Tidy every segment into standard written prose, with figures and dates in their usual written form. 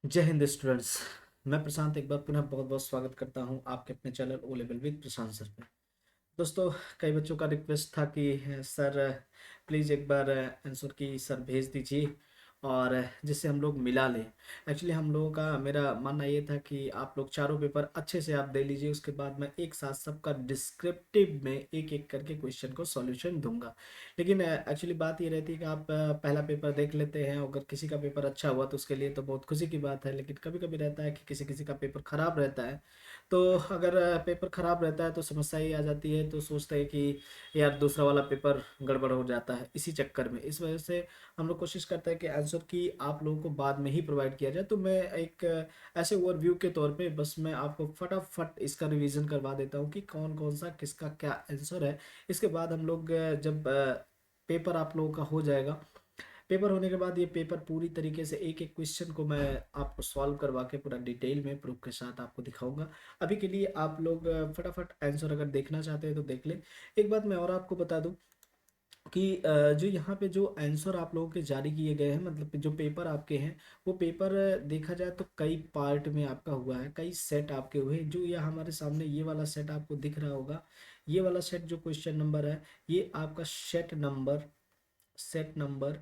जय हिंद स्टूडेंट्स। मैं प्रशांत एक बार पुनः बहुत बहुत स्वागत करता हूं आपके अपने channel O level with Prashant sir पे। दोस्तों, कई बच्चों का रिक्वेस्ट था कि सर प्लीज़ एक बार आंसर की सर भेज दीजिए और जिससे हम लोग मिला लें। एक्चुअली हम लोगों का मेरा मानना ये था कि आप लोग चारों पेपर अच्छे से आप दे लीजिए, उसके बाद मैं एक साथ सबका डिस्क्रिप्टिव में एक एक करके क्वेश्चन को सॉल्यूशन दूंगा। लेकिन एक्चुअली बात ये रहती है कि आप पहला पेपर देख लेते हैं, अगर किसी का पेपर अच्छा हुआ तो उसके लिए तो बहुत खुशी की बात है, लेकिन कभी कभी रहता है कि किसी किसी का पेपर ख़राब रहता है। तो अगर पेपर ख़राब रहता है तो समस्या ये आ जाती है, तो सोचते हैं कि यार दूसरा वाला पेपर गड़बड़ हो जाता है। इसी चक्कर में इस वजह से हम लोग कोशिश करते हैं कि आंसर की आप लोगों को बाद में ही प्रोवाइड किया जाए। तो मैं एक ऐसे ओवरव्यू के तौर पे बस मैं आपको फटाफट इसका रिवीजन करवा देता हूँ कि कौन कौन सा किसका क्या आंसर है। इसके बाद हम लोग जब पेपर आप लोगों का हो जाएगा, पेपर होने के बाद ये पेपर पूरी तरीके से एक एक क्वेश्चन को मैं आपको सॉल्व करवा के पूरा डिटेल में प्रूफ के साथ आपको दिखाऊंगा। अभी के लिए आप लोग फटाफट आंसर अगर देखना चाहते हैं तो देख लें। एक बात मैं और आपको बता दूं कि जो यहाँ पे जो आंसर आप लोगों के जारी किए गए हैं, मतलब कि जो पेपर आपके हैं, वो पेपर देखा जाए तो कई पार्ट में आपका हुआ है, कई सेट आपके हुए हैं। जो ये हमारे सामने ये वाला सेट आपको दिख रहा होगा, ये वाला सेट जो क्वेश्चन नंबर है, ये आपका सेट नंबर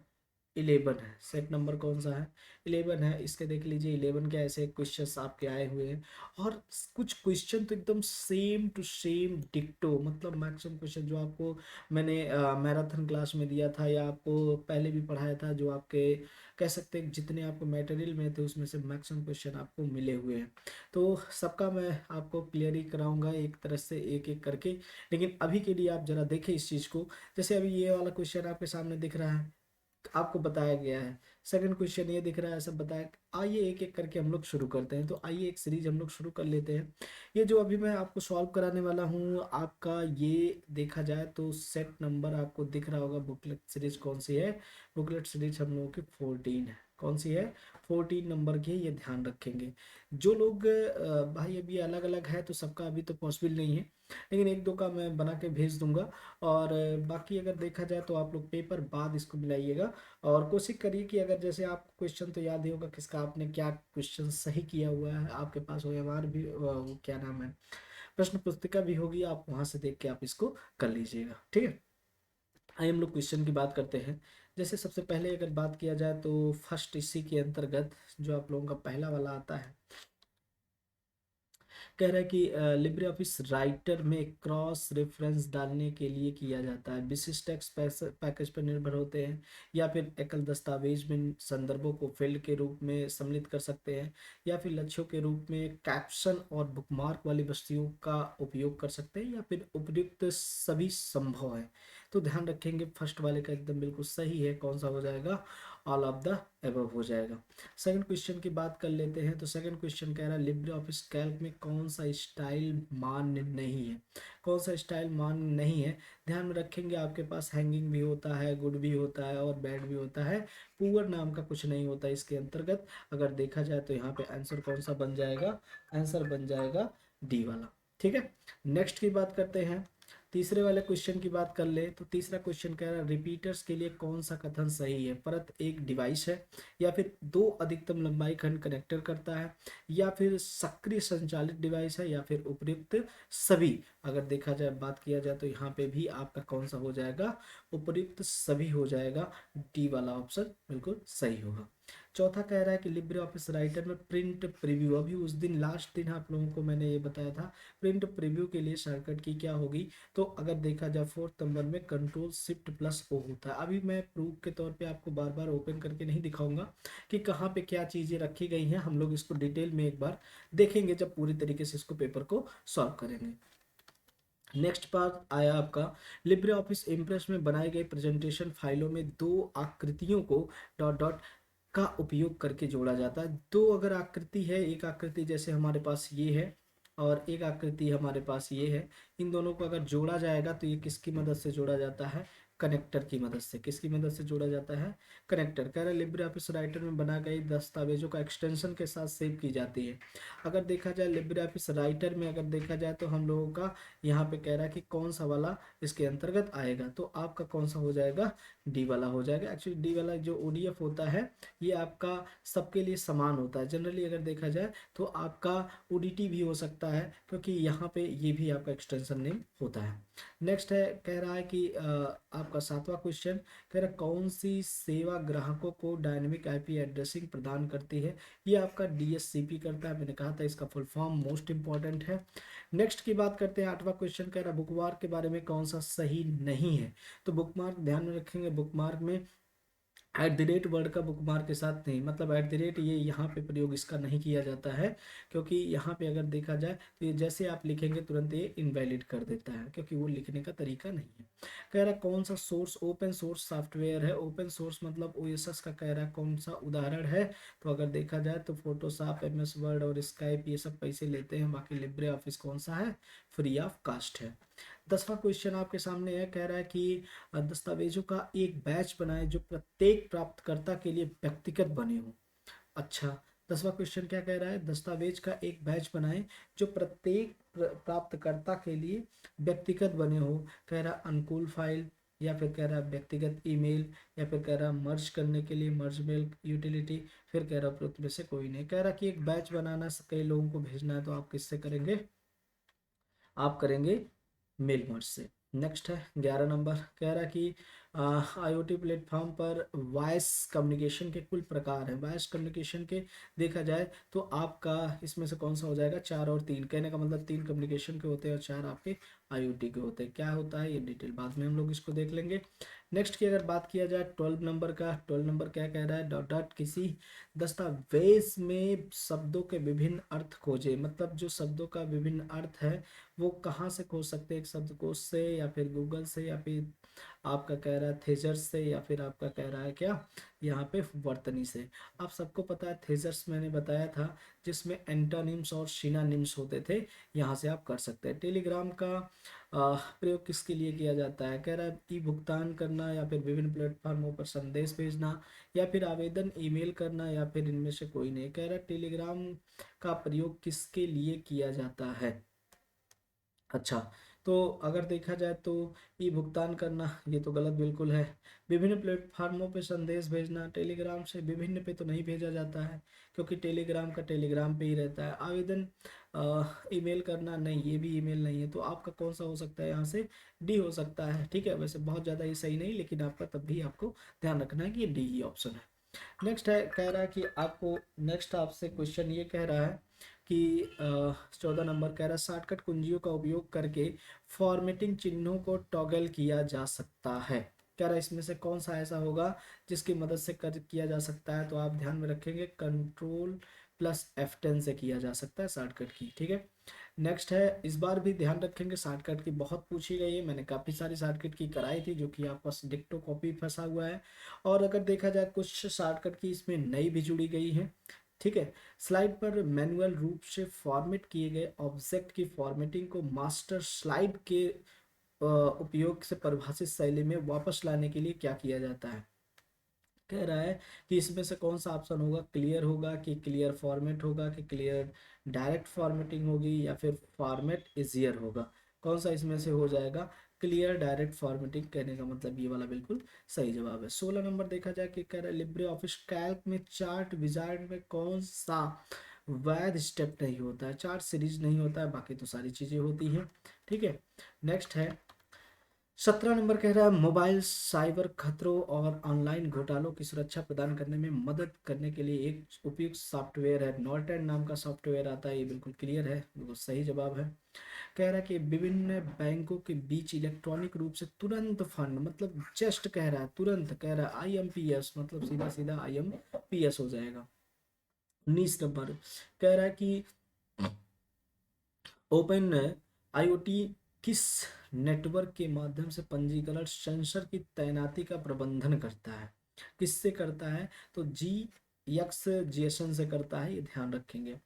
11 है। सेट नंबर कौन सा है? 11 है। इसके देख लीजिए 11 के ऐसे क्वेश्चंस आपके आए हुए हैं, और कुछ क्वेश्चन तो एकदम सेम टू सेम डिक्टो, मतलब मैक्सिमम क्वेश्चन जो आपको मैंने मैराथन क्लास में दिया था या आपको पहले भी पढ़ाया था, जो आपके कह सकते हैं जितने आपको मटेरियल में थे उसमें से मैक्सिमम क्वेश्चन आपको मिले हुए हैं। तो सबका मैं आपको क्लियर ही कराऊंगा एक तरह से एक एक करके। लेकिन अभी के लिए आप जरा देखें इस चीज़ को। जैसे अभी ये वाला क्वेश्चन आपके सामने दिख रहा है, आपको बताया गया है। सेकंड क्वेश्चन ये दिख रहा है, सब बताया। आइए एक एक करके हम लोग शुरू करते हैं। तो आइए एक सीरीज हम लोग शुरू कर लेते हैं। ये जो अभी मैं आपको सॉल्व कराने वाला हूँ आपका, ये देखा जाए तो सेट नंबर आपको दिख रहा होगा। बुकलेट सीरीज कौन सी है? बुकलेट सीरीज हम लोगों की 14 है। कौन सी है? 14 नंबर की है, ये ध्यान रखेंगे। जो लोग भाई अभी अलग अलग है तो सबका अभी तो पॉसिबल नहीं है, लेकिन एक दो का मैं बना के भेज दूंगा। और बाकी अगर देखा जाए तो आप लोग पेपर बाद इसको मिलाइएगा। और कोशिश करिए कि अगर जैसे आपको क्वेश्चन तो याद ही होगा किसका आपने क्या क्वेश्चन सही किया हुआ है, आपके पास ओएमआर भी वो क्या नाम है, प्रश्न पुस्तिका भी होगी, आप वहां से देख के आप इसको कर लीजिएगा। ठीक है, आइए हम लोग क्वेश्चन की बात करते हैं। जैसे सबसे पहले अगर बात किया जाए तो फर्स्ट इसी के अंतर्गत जो आप लोगों का पहला वाला आता है, कह रहा है कि लिब्रे ऑफिस राइटर में क्रॉस रेफरेंस डालने के लिए किया जाता है। विशिष्ट टेक्स्ट पैकेज पर निर्भर होते हैं, या फिर एकल दस्तावेज में संदर्भों को फील्ड के रूप में सम्मिलित कर सकते हैं, या फिर लक्ष्यों के रूप में कैप्शन और बुकमार्क वाली वस्तुओं का उपयोग कर सकते हैं, या फिर उपयुक्त सभी संभव है। तो ध्यान रखेंगे फर्स्ट वाले का एकदम बिल्कुल सही है। कौन सा हो जाएगा? ऑल ऑफ द एबव हो जाएगा। सेकंड क्वेश्चन की बात कर लेते हैं। तो सेकंड क्वेश्चन कह रहा है लिब्रे ऑफिस कैल्क में कौन सा स्टाइल मान्य नहीं है? कौन सा स्टाइल मान्य नहीं है? ध्यान में रखेंगे आपके पास हैंगिंग भी होता है, गुड भी होता है और बैड भी होता है। पुअर नाम का कुछ नहीं होता इसके अंतर्गत। अगर देखा जाए तो यहाँ पे आंसर कौन सा बन जाएगा? आंसर बन जाएगा डी वाला। ठीक है, नेक्स्ट की बात करते हैं। तीसरे वाले क्वेश्चन की बात कर ले तो तीसरा क्वेश्चन कह रहा है रिपीटर्स के लिए कौन सा कथन सही है? परत एक डिवाइस है, या फिर दो अधिकतम लंबाई खंड कनेक्टर करता है, या फिर सक्रिय संचालित डिवाइस है, या फिर उपयुक्त सभी। अगर देखा जाए बात किया जाए तो यहाँ पे भी आपका कौन सा हो जाएगा? उपयुक्त सभी हो जाएगा। डी वाला ऑप्शन बिल्कुल सही होगा। चौथा कह रहा है कि लिब्रे ऑफिस राइटर में प्रिंट प्रीव्यू, अभी उस दिन लास्ट दिन आप लोगों को मैंने ये बताया था प्रिंट प्रीव्यू के लिए शॉर्टकट की क्या होगी। तो अगर देखा जाए फोर्थ नंबर में कंट्रोल शिफ्ट प्लस ओ होता है। अभी मैं प्रूफ के तौर पे आपको बार बार ओपन करके नहीं दिखाऊंगा कि कहाँ पे क्या चीज़ें रखी गई हैं। हम लोग इसको डिटेल में एक बार देखेंगे जब पूरी तरीके से इसको पेपर को सॉल्व करेंगे। नेक्स्ट पार्ट आया आपका लिब्रे ऑफिस इम्प्रेस में बनाई गई प्रेजेंटेशन फाइलों में दो आकृतियों को डॉट डॉट का उपयोग करके जोड़ा जाता है। दो अगर आकृति है, एक आकृति जैसे हमारे पास ये है और एक आकृति हमारे पास ये है, इन दोनों को अगर जोड़ा जाएगा तो ये किसकी मदद से जोड़ा जाता है? कनेक्टर की मदद से। किसकी मदद से जोड़ा जाता है? कनेक्टर। कह रहा है लिब्रे ऑफिस राइटर में बना गई दस्तावेजों का एक्सटेंशन के साथ सेव की जाती है। अगर देखा जाए लिब्रे ऑफिस राइटर में, अगर देखा जाए तो हम लोगों का यहाँ पे कह रहा है कि कौन सा वाला इसके अंतर्गत आएगा, तो आपका कौन सा हो जाएगा? डी वाला हो जाएगा। एक्चुअली डी वाला जो ओडीएफ होता है ये आपका सबके लिए समान होता है। जनरली अगर देखा जाए तो आपका ओडीटी भी हो सकता है, क्योंकि यहाँ पे ये भी आपका एक्सटेंशन नेम होता है। नेक्स्ट है, कह रहा है कि आपका 7वां क्वेश्चन कह रहा है कौन सी सेवा ग्राहकों को डायनेमिक आईपी एड्रेसिंग प्रदान करती है? ये आपका डीएससीपी करता है। मैंने कहा था इसका फुल फॉर्म मोस्ट इंपॉर्टेंट है। नेक्स्ट की बात करते हैं, 8वां क्वेश्चन कह रहा है बुकमार्क के बारे में कौन सा सही नहीं है? तो बुकमार्क ध्यान में रखेंगे, बुकमार्क में @ वर्ड का बुकमार्क के साथ नहीं, मतलब @ ये यहाँ पे प्रयोग इसका नहीं किया जाता है, क्योंकि यहाँ पे अगर देखा जाए तो ये जैसे आप लिखेंगे तुरंत ये इनवैलिड कर देता है, क्योंकि वो लिखने का तरीका नहीं है। कह रहा है कौन सा सोर्स ओपन सोर्स सॉफ्टवेयर है? ओपन सोर्स मतलब ओएसएस का कह रहा है कौन सा उदाहरण है? तो अगर देखा जाए तो फोटोशॉप, एमएस वर्ड और स्काइप ये सब पैसे लेते हैं, बाकी लिब्रे ऑफिस कौन सा है? फ्री ऑफ कास्ट है। 10वां क्वेश्चन आपके सामने है, कह रहा है कि दस्तावेजों का एक बैच बनाएं जो प्रत्येक प्राप्तकर्ता के लिए व्यक्तिगत बने हो। अच्छा, 10वां क्वेश्चन क्या कह रहा है? दस्तावेज का एक बैच बनाएं जो प्रत्येक प्राप्तकर्ता के लिए व्यक्तिगत बने हो। कह रहा अनुकूल फाइल, या फिर कह रहा है व्यक्तिगत ईमेल, या फिर कह रहा है मर्ज करने के लिए मर्ज मेल यूटिलिटी, फिर कह रहा है उपरोक्त में से कोई नहीं। कह रहा कि एक बैच बनाना, कई लोगों को भेजना है, तो आप किससे करेंगे? आप करेंगे मेल मर्ज से। नेक्स्ट है 11 नंबर, कह रहा कि आईओटी प्लेटफॉर्म पर वॉइस कम्युनिकेशन के कुल प्रकार हैं। वॉइस कम्युनिकेशन के देखा जाए तो आपका इसमें से कौन सा हो जाएगा? 4 और 3। कहने का मतलब 3 कम्युनिकेशन के होते हैं और 4 आपके आईओटी के होते हैं। क्या होता है ये डिटेल बाद में हम लोग इसको देख लेंगे। नेक्स्ट की अगर बात किया जाए 12 नंबर का, 12 नंबर क्या कह रहा है? डॉट डॉट किसी दस्तावेज में शब्दों के विभिन्न अर्थ खोजे। मतलब जो शब्दों का विभिन्न अर्थ है वो कहाँ से खोज सकते हैं? एक शब्दकोश से, या फिर गूगल से, या फिर आपका कह रहा है थेजर्स से, या फिर आपका कह रहा है क्या यहाँ पे वर्तनी से। आप सबको पता है थेजर्स मैंने बताया था, जिसमें एंटोनिम्स और सिनोनिम्स होते थे, यहाँ से आप कर सकते हैं। टेलीग्राम का प्रयोग किसके लिए किया जाता है? कह रहा है ई भुगतान करना, या फिर विभिन्न प्लेटफॉर्मों पर संदेश भेजना, या फिर आवेदन ईमेल करना, या फिर इनमें से कोई नहीं। कह रहा है टेलीग्राम का प्रयोग किसके लिए किया जाता है? अच्छा, तो अगर देखा जाए तो ई भुगतान करना ये तो गलत बिल्कुल है। विभिन्न प्लेटफार्मों पे संदेश भेजना, टेलीग्राम से विभिन्न पे तो नहीं भेजा जाता है, क्योंकि टेलीग्राम का टेलीग्राम पे ही रहता है। आवेदन ईमेल करना, नहीं ये भी ईमेल नहीं है, तो आपका कौन सा हो सकता है? यहाँ से डी हो सकता है। ठीक है, वैसे बहुत ज़्यादा ये सही नहीं, लेकिन आपका तब भी आपको ध्यान रखना है कि ये डी ही ऑप्शन है। नेक्स्ट है, कह रहा है कि आपको नेक्स्ट आपसे क्वेश्चन ये कह रहा है कि 14 नंबर कह रहा है शॉर्टकट कुंजियों का उपयोग करके फॉर्मेटिंग चिन्हों को टॉगल किया जा सकता है। कह रहा है इसमें से कौन सा ऐसा होगा जिसकी मदद से कर किया जा सकता है? तो आप ध्यान में रखेंगे Ctrl+F10 से किया जा सकता है शॉर्टकट की। ठीक है, नेक्स्ट है, इस बार भी ध्यान रखेंगे शॉर्टकट की बहुत पूछी गई है। मैंने काफ़ी सारी शॉर्टकट की कराई थी, जो कि आपका डिक्टो कॉपी फंसा हुआ है। और अगर देखा जाए कुछ शॉर्टकट की इसमें नई भी जुड़ी गई है। ठीक है, स्लाइड पर मैनुअल रूप से फॉर्मेट किए गए ऑब्जेक्ट की फॉर्मेटिंग को मास्टर स्लाइड के उपयोग से परिभाषित शैली में वापस लाने के लिए क्या किया जाता है? कह रहा है कि इसमें से कौन सा ऑप्शन होगा? क्लियर होगा, कि क्लियर फॉर्मेट होगा, कि क्लियर डायरेक्ट फॉर्मेटिंग होगी, या फिर फॉर्मेट इजियर होगा? कौन सा इसमें से हो जाएगा? Clear direct formatting. कहने का मतलब ये वाला बिल्कुल सही जवाब है। 16 नंबर देखा जाए कि कह रहा है लिब्रे ऑफिस कैल्क में चार्ट विजार्ड में कौन सा वैध स्टेप नहीं होता है? चार्ट सीरीज नहीं होता है, बाकी तो सारी चीजें होती हैं। ठीक है, नेक्स्ट है 17 नंबर कह रहा है मोबाइल साइबर खतरों और ऑनलाइन घोटालों की सुरक्षा प्रदान करने में मदद करने के लिए एक उपयुक्त सॉफ्टवेयर है। नॉर्टन नाम का सॉफ्टवेयर आता है, ये बिल्कुल क्लियर है, बिल्कुल सही जवाब है। कह रहा है कि विभिन्न बैंकों के बीच इलेक्ट्रॉनिक रूप से तुरंत फंड, मतलब जस्ट कह रहा है तुरंत, कह रहा है आईएमपीएस, मतलब सीधा सीधा आईएमपीएस हो जाएगा। 19 नंबर कह रहा है कि ओपन आईओटी किस नेटवर्क के माध्यम से पंजीकरण सेंसर की तैनाती का प्रबंधन करता है? किससे करता है? तो जी एक्स जेसन से करता है, ये ध्यान रखेंगे।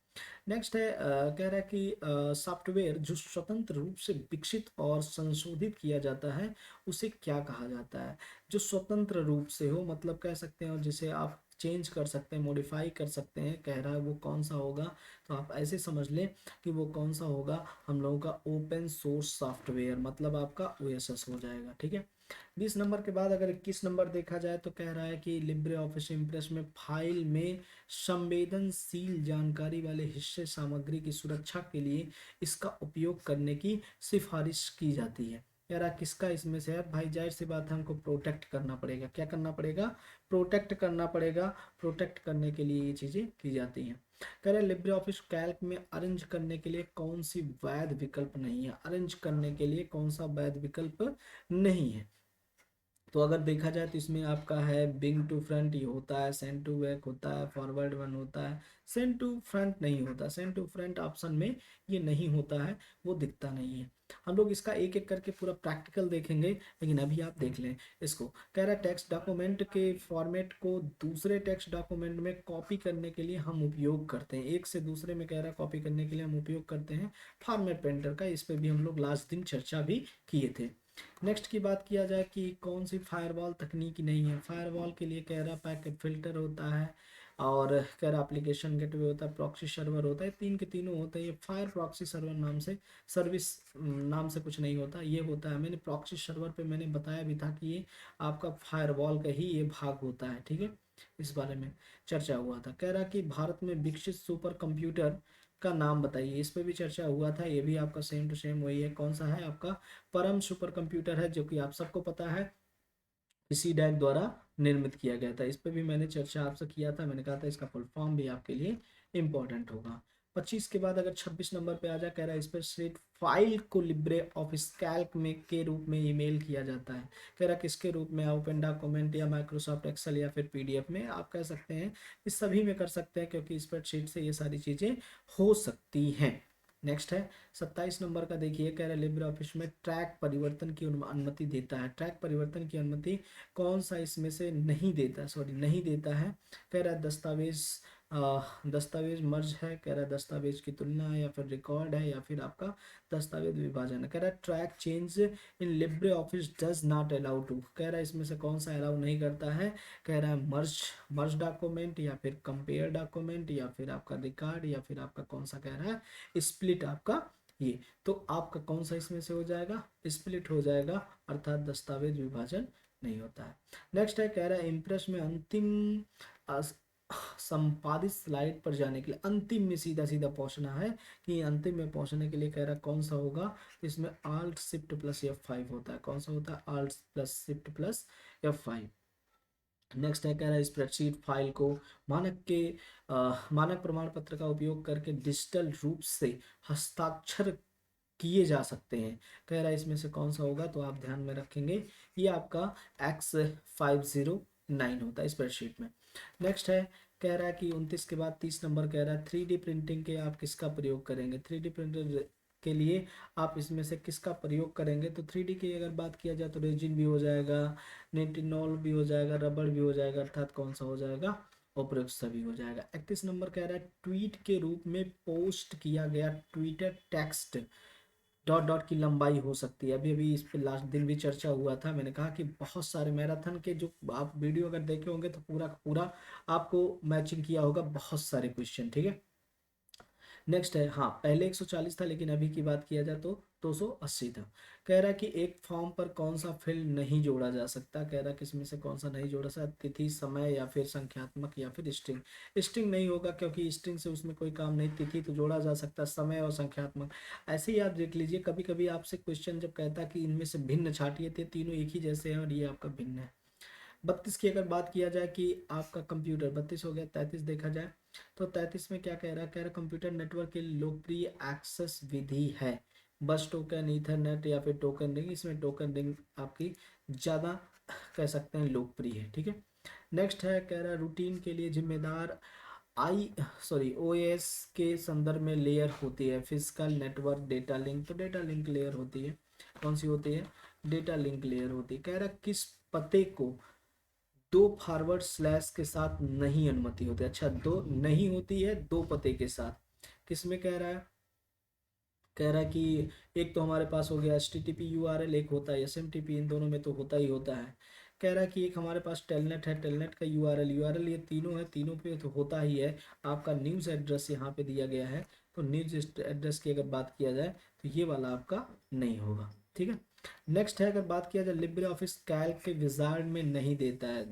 नेक्स्ट है कह रहा है कि सॉफ्टवेयर जो स्वतंत्र रूप से विकसित और संशोधित किया जाता है उसे क्या कहा जाता है। जो स्वतंत्र रूप से हो मतलब कह सकते हैं, और जिसे आप चेंज कर सकते हैं, मॉडिफाई कर सकते हैं, कह रहा है वो कौन सा होगा। तो आप ऐसे समझ लें कि वो कौन सा होगा, हम लोगों का ओपन सोर्स सॉफ्टवेयर, मतलब आपका ओएसएस हो जाएगा। ठीक है। 20 नंबर के बाद अगर 21 नंबर देखा जाए तो कह रहा है कि लिब्रे ऑफिस इम्प्रेस में फाइल में संवेदनशील जानकारी वाले हिस्से सामग्री की सुरक्षा के लिए इसका उपयोग करने की सिफारिश की जाती है। यार किसका इसमें से है भाई, जाहिर सी बात है हमको प्रोटेक्ट करना पड़ेगा। क्या करना पड़ेगा? प्रोटेक्ट करना पड़ेगा। प्रोटेक्ट करने के लिए ये चीज़ें की जाती हैं। कह रहे लिब्रे ऑफिस कैल्क में अरेंज करने के लिए कौन सी वैध विकल्प नहीं है। अरेंज करने के लिए कौन सा वैध विकल्प नहीं है। तो अगर देखा जाए तो इसमें आपका है बिंग टू फ्रंट ये होता है, सेंड टू बैक होता है, फॉरवर्ड वन होता है, सेंड टू फ्रंट नहीं होता। सेंड टू फ्रंट ऑप्शन में ये नहीं होता है, वो दिखता नहीं है। हम लोग इसका एक एक करके पूरा प्रैक्टिकल देखेंगे, लेकिन अभी आप देख लें इसको। कह रहा है टेक्स्ट डॉक्यूमेंट के फॉर्मेट को दूसरे टेक्स्ट डॉक्यूमेंट में कॉपी करने के लिए हम उपयोग करते हैं, एक से दूसरे में कह रहा है कॉपी करने के लिए हम उपयोग करते हैं फॉर्मेट पेंटर का। इस पर भी हम लोग लास्ट दिन चर्चा भी किए थे। नेक्स्ट की बात किया जाए कि कौन सी फायरवॉल तकनीक नहीं है। फायरवॉल के लिए कह रहा पैकेट फिल्टर होता है, और कह रहा एप्लीकेशन गेटवे होता है, प्रॉक्सी सर्वर होता है। तीन के तीनों होते हैं। ये फायर प्रॉक्सी सर्वर नाम से, सर्विस नाम से कुछ नहीं होता, ये होता है। मैंने प्रॉक्सी सर्वर पे मैंने बताया भी था कि ये आपका फायरवॉल का ही ये भाग होता है। ठीक है, इस बारे में चर्चा हुआ था। कह रहा कि भारत में विकसित सुपर कंप्यूटर का नाम बताइए, इस पे भी चर्चा हुआ था। ये भी आपका सेम टू सेम वही है। कौन सा है आपका? परम सुपर कंप्यूटर है, जो कि आप सबको पता है इसी डैक द्वारा निर्मित किया गया था। इस पे भी मैंने चर्चा आपसे किया था। मैंने कहा था इसका फुल फॉर्म भी आपके लिए इंपॉर्टेंट होगा। 25 के बाद अगर 26 नंबर पे आ जाए, कह रहा है स्प्रेडशीट फाइल को लिब्रे ऑफिस कैल्क में के रूप में ईमेल किया जाता है। कह रहा है किसके रूप में? ओपन डॉक्यूमेंट या माइक्रोसॉफ्ट एक्सेल या फिर पीडीएफ में आप कह सकते हैं। इस सभी में कर सकते हैं, क्योंकि स्प्रेडशीट से ये सारी चीज़ें हो सकती हैं। नेक्स्ट है 27 नंबर का, देखिए कह रहा है लिब्रे ऑफिस में ट्रैक परिवर्तन की अनुमति देता है। ट्रैक परिवर्तन की अनुमति कौन सा इसमें से नहीं देता, सॉरी नहीं देता है। कह रहा है दस्तावेज, दस्तावेज मर्ज है, कह रहा है दस्तावेज की तुलना है, या फिर रिकॉर्ड है, या फिर आपका दस्तावेज विभाजन है। कह रहा है track change in LibreOffice does not allow to, कह रहा है इसमें से कौन सा अलाउ नहीं करता है। कह रहा है मर्ज, मर्ज डॉक्यूमेंट, या फिर कंपेयर डॉक्यूमेंट, या फिर आपका रिकॉर्ड, या फिर आपका कौन सा कह रहा है स्प्लिट आपका ये। तो आपका कौन सा इसमें से हो जाएगा? स्प्लिट हो जाएगा, अर्थात दस्तावेज विभाजन नहीं होता है। नेक्स्ट है कह रहा है इम्प्रेस में अंतिम अस- संपादित स्लाइड पर जाने के लिए अंतिम में सीधा सीधा पहुंचना है, कि अंतिम में पहुंचने के लिए कह रहा है कौन सा होगा। इसमें आल्ट शिफ्ट प्लस F5 होता है। कौन सा होता है? Alt plus shift plus F5। Next है कह रहा है स्प्रेडशीट फाइल को मानक प्रमाण पत्र का उपयोग करके डिजिटल रूप से हस्ताक्षर किए जा सकते हैं। कह रहा है इसमें से कौन सा होगा, तो आप ध्यान में रखेंगे ये आपका X509 होता है स्प्रेडशीट में। नेक्स्ट है कह रहा है कि 29 के बाद 30 नंबर कह रहा है 3D प्रिंटिंग के आप किसका प्रयोग करेंगे। 3D प्रिंटर के लिए आप इसमें से किसका प्रयोग करेंगे। तो 3D की अगर बात किया जाए तो रेजिन भी हो जाएगा, निटिनॉल भी हो जाएगा, रबड़ भी हो जाएगा, अर्थात कौन सा हो जाएगा? उपरोक्त सभी हो जाएगा। 31 नंबर कह रहा है ट्वीट के रूप में पोस्ट किया गया ट्विटर टेक्स्ट डॉट डॉट की लंबाई हो सकती है। अभी अभी इस पे लास्ट दिन भी चर्चा हुआ था। मैंने कहा कि बहुत सारे मैराथन के जो आप वीडियो अगर देखे होंगे तो पूरा का पूरा आपको मैचिंग किया होगा, बहुत सारे क्वेश्चन। ठीक है। नेक्स्ट है, हाँ पहले 140 था, लेकिन अभी की बात किया जाए तो 280 था। कह रहा है कि एक फॉर्म पर कौन सा फील्ड नहीं जोड़ा जा सकता। कह रहा है किसमें से कौन सा नहीं जोड़ा सकता? तिथि, समय, या फिर संख्यात्मक, या फिर स्ट्रिंग। स्ट्रिंग नहीं होगा, क्योंकि स्ट्रिंग से उसमें कोई काम नहीं। तिथि तो जोड़ा जा सकता है, समय और संख्यात्मक ऐसे ही आप देख लीजिए। कभी कभी आपसे क्वेश्चन जब कहता है कि इनमें से भिन्न छाटिए, थे तीनों एक ही जैसे हैं और ये आपका भिन्न है। 32 की अगर बात किया जाए कि आपका कंप्यूटर 32 हो गया। 33 देखा जाए तो 33 में क्या कह रहा है? कह रहा है कंप्यूटर नेटवर्क की लोकप्रिय एक्सेस विधि है बस टोकन, ईथरनेट, या फिर टोकन रिंग। इसमें टोकन रिंग आपकी ज़्यादा कह सकते हैं लोकप्रिय है। ठीक है। नेक्स्ट है कह रहा है रूटीन के लिए जिम्मेदार आई सॉरी ओएस के संदर्भ में लेयर होती है फिजिकल नेटवर्क डेटा लिंक। तो डेटा लिंक लेयर होती है। कौन सी होती है? डेटा लिंक लेयर होती है। कह रहा है किस पते को दो फॉरवर्ड स्लैश के साथ नहीं अनुमति होती? अच्छा, दो नहीं होती है दो पते के साथ। किसमें कह रहा है, कह रहा है कि एक तो हमारे पास हो गया HTTP URL, एक होता है SMTP, इन दोनों में तो होता ही होता है। कह रहा है कि एक हमारे पास टेलनेट है, टेलनेट का URL, ये तीनों है, तीनों पे तो होता ही है। आपका न्यूज़ एड्रेस यहाँ पे दिया गया है, तो न्यूज़ एड्रेस की अगर बात किया जाए तो ये वाला आपका नहीं होगा, ठीक है। नेक्स्ट है, अगर बात किया जाए लिब्रे ऑफिस कैल्क के विजार्ड में नहीं देता है,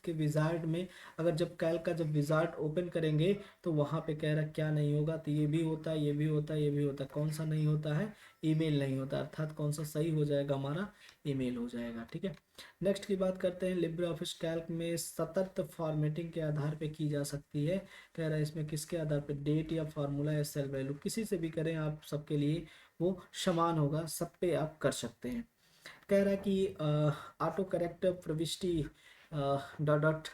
के विजार्ड में अगर जब कैल्क का जब विजार्ड ओपन करेंगे तो वहाँ पे कह रहा क्या नहीं होगा, तो ये भी होता है, ये भी होता है, ये भी होता है, कौन सा नहीं होता है, ईमेल नहीं होता, अर्थात कौन सा सही हो जाएगा, हमारा ईमेल हो जाएगा, ठीक है। नेक्स्ट की बात करते हैं, लिब्रे ऑफिस कैल्क में सतत फॉर्मेटिंग के आधार पे की जा सकती है। कह रहा है इसमें किसके आधार पे, डेट या फार्मूला या सेल वैल्यू, किसी से भी करें आप, सबके लिए वो समान होगा, सब पे आप कर सकते हैं। कह रहा है कि ऑटो करेक्टर प्रविष्टि डॉट डॉट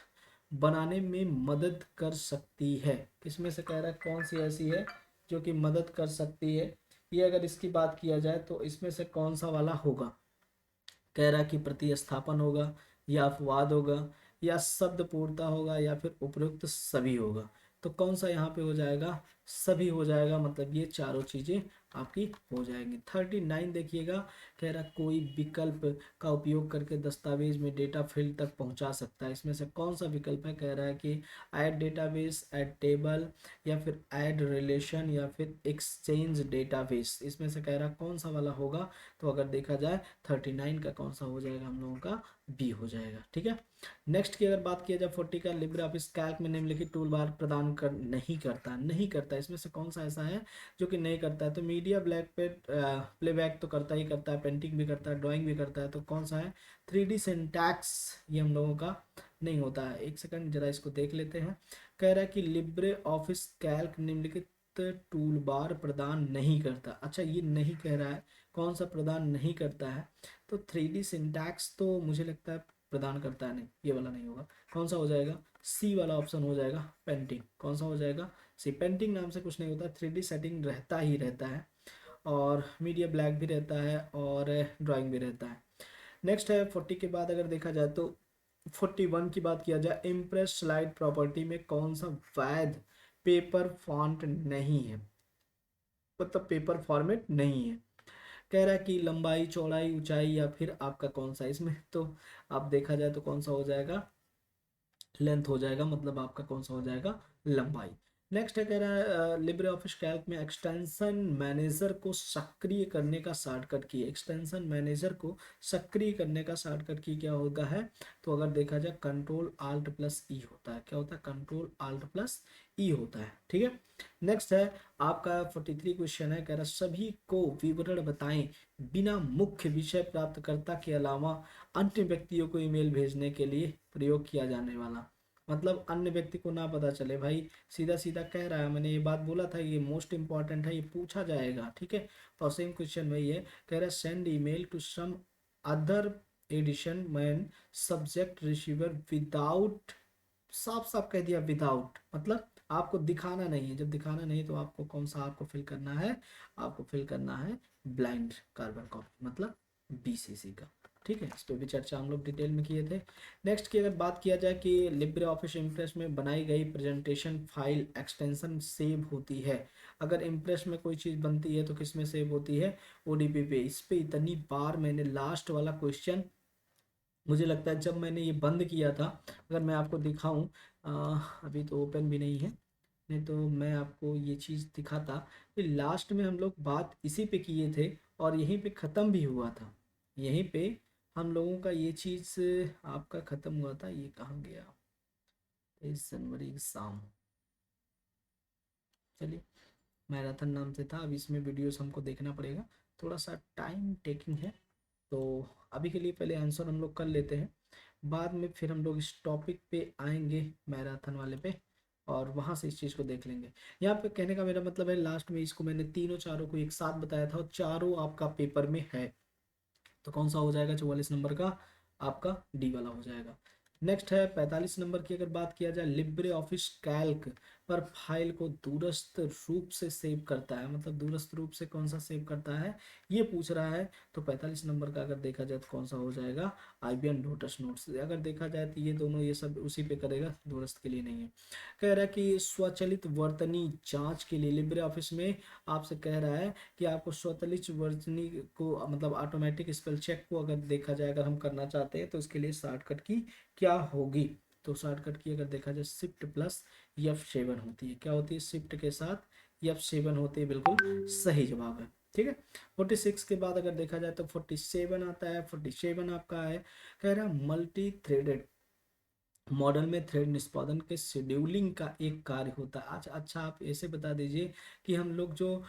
बनाने में मदद कर सकती है, किसमें से कह रहा है कौन सी ऐसी है जो कि मदद कर सकती है, ये अगर इसकी बात किया जाए तो इसमें से कौन सा वाला होगा। कह रहा है कि प्रतिस्थापन होगा, या अपवाद होगा, या शब्द पूर्णता होगा, या फिर उपयुक्त सभी होगा। तो कौन सा यहाँ पे हो जाएगा, सभी हो जाएगा, मतलब ये चारों चीजें आपकी हो जाएंगी। 39 देखिएगा, कह रहा कोई विकल्प का उपयोग करके दस्तावेज में डेटा फील्ड तक पहुंचा सकता है, इसमें से कौन सा विकल्प है। कह रहा है कि ऐड डेटाबेस, ऐड टेबल, या फिर ऐड रिलेशन, या फिर एक्सचेंज डेटाबेस, इसमें से कह रहा कौन सा वाला होगा। तो अगर देखा जाए 39 का कौन सा हो जाएगा, हम लोगों का बी हो जाएगा, ठीक है। नेक्स्ट की अगर बात किया जाए 40 का, लिब्रे ऑफिस कैल्क में निम्नलिखित टूल बार प्रदान कर नहीं करता, इसमें से कौन सा ऐसा है जो कि नहीं करता है। तो मीडिया ब्लैक पे प्लेबैक तो करता ही करता है, पेंटिंग भी करता है, ड्राइंग भी करता है, तो कौन सा है 3D सिंटैक्स, ये हम लोगों का नहीं होता है। एक सेकंड जरा इसको देख लेते हैं। कह रहा है कि लिब्रे ऑफिस कैल्क निम्नलिखित टूल बार प्रदान नहीं करता, अच्छा ये नहीं कह रहा है कौन सा प्रदान नहीं करता है। तो 3D सिंटैक्स तो मुझे लगता है प्रदान करता है, नहीं ये वाला नहीं होगा, कौन सा हो जाएगा, सी वाला ऑप्शन हो जाएगा, पेंटिंग, कौन सा हो जाएगा, सी। पेंटिंग नाम से कुछ नहीं होता, 3D सेटिंग रहता ही रहता है, और मीडिया ब्लैक भी रहता है, और ड्राइंग भी रहता है। नेक्स्ट है 40 के बाद अगर देखा जाए तो 41 की बात किया जाए, इम्प्रेस स्लाइड प्रॉपर्टी में कौन सा वैध पेपर फॉन्ट नहीं है, मतलब पेपर फॉर्मेट नहीं है। कह रहा है कि लंबाई, चौड़ाई, ऊंचाई, या फिर आपका कौन सा, इसमें तो आप देखा जाए तो कौन सा हो जाएगा, लेंथ हो जाएगा, मतलब आपका कौन सा हो जाएगा, लंबाई। नेक्स्ट है, कह रहा है लिब्रे ऑफिस कैल्क में एक्सटेंशन मैनेजर को सक्रिय करने का शॉर्टकट की, एक्सटेंशन मैनेजर को सक्रिय करने का शॉर्टकट की क्या होगा है। तो अगर देखा जाए कंट्रोल आल्ट प्लस ई होता है, क्या होता है, कंट्रोल आल्ट प्लस ई होता है, ठीक है। नेक्स्ट है आपका 43 क्वेश्चन है, कह रहा सभी को विवरण बताएं बिना मुख्य विषय प्राप्तकर्ता के अलावा अन्य व्यक्तियों को ईमेल भेजने के लिए प्रयोग किया जाने वाला, मतलब अन्य व्यक्ति को ना पता चले भाई, सीधा सीधा कह रहा है, मैंने ये बात बोला था, ये मोस्ट इंपॉर्टेंट है, ये पूछा जाएगा, ठीक है। और सेम क्वेश्चन वही है, कह रहा है send email to some other edition man subject receiver without, साफ साफ कह दिया विदाउट, मतलब आपको दिखाना नहीं है, जब दिखाना नहीं तो आपको कौन सा आपको फिल करना है, आपको फिल करना है ब्लाइंड कार्बन कॉपी, मतलब BCC का, ठीक है। इस पर भी चर्चा हम लोग डिटेल में किए थे। नेक्स्ट की अगर बात किया जाए कि लिब्रे ऑफिस इम्प्रेस में बनाई गई प्रेजेंटेशन फाइल एक्सटेंशन सेव होती है, अगर इम्प्रेस में कोई चीज़ बनती है तो किस में सेव होती है, ODP पे। इस पे इतनी बार मैंने लास्ट वाला क्वेश्चन, मुझे लगता है जब मैंने ये बंद किया था, अगर मैं आपको दिखाऊं, अभी तो ओपन भी नहीं है, नहीं तो मैं आपको ये चीज़ दिखाता कि लास्ट में हम लोग बात इसी पे किए थे, और यहीं पे ख़त्म भी हुआ था, यहीं पे हम लोगों का ये चीज़ आपका ख़त्म हुआ था। ये कहाँ गया, 23 जनवरी की शाम, चलिए, मैराथन नाम से था, अब इसमें वीडियोस हमको देखना पड़ेगा, थोड़ा सा टाइम टेकिंग है। तो अभी के लिए पहले आंसर हम लोग कर लेते हैं, बाद में फिर हम लोग इस टॉपिक पे आएंगे मैराथन वाले पे, और वहाँ से इस चीज़ को देख लेंगे। यहाँ पे कहने का मेरा मतलब है, लास्ट में इसको मैंने तीनों चारों को एक साथ बताया था, और चारों आपका पेपर में है, तो कौन सा हो जाएगा, 44 नंबर का आपका डी वाला हो जाएगा। नेक्स्ट है 45 नंबर की, अगर बात किया जाए लिब्रे ऑफिस कैल्क पर फाइल को दूरस्थ रूप से सेव करता है। मतलब दूरस्थ रूप से कौन सा सेव करता है ये पूछ रहा है। तो 45 नंबर का अगर देखा जाए तो कौन सा हो जाएगा, IBM लोटस नोट्स। अगर देखा जाए तो ये दोनों ये सब उसी पे करेगा, दूरस्थ के लिए नहीं है। कह रहा है कि स्वचालित वर्तनी जांच के लिए लिब्रे ऑफिस में आपसे कह रहा है कि आपको स्वचालित वर्तनी को मतलब ऑटोमेटिक स्पेल चेक को अगर देखा जाए, अगर हम करना चाहते हैं तो इसके लिए शॉर्टकट की क्या होगी। तो शॉर्टकट की अगर देखा जाए शिफ्ट प्लस F7 होती है। क्या होती है, शिफ्ट के साथ F7 होती है, बिल्कुल सही जवाब है। ठीक है, 46 के बाद अगर देखा जाए तो 47 आता है। 47 आपका है, कह रहा है मल्टी थ्रेडेड मॉडल में थ्रेड निष्पादन के शेड्यूलिंग का एक कार्य होता है। अच्छा अच्छा, आप ऐसे बता दीजिए कि हम लोग जो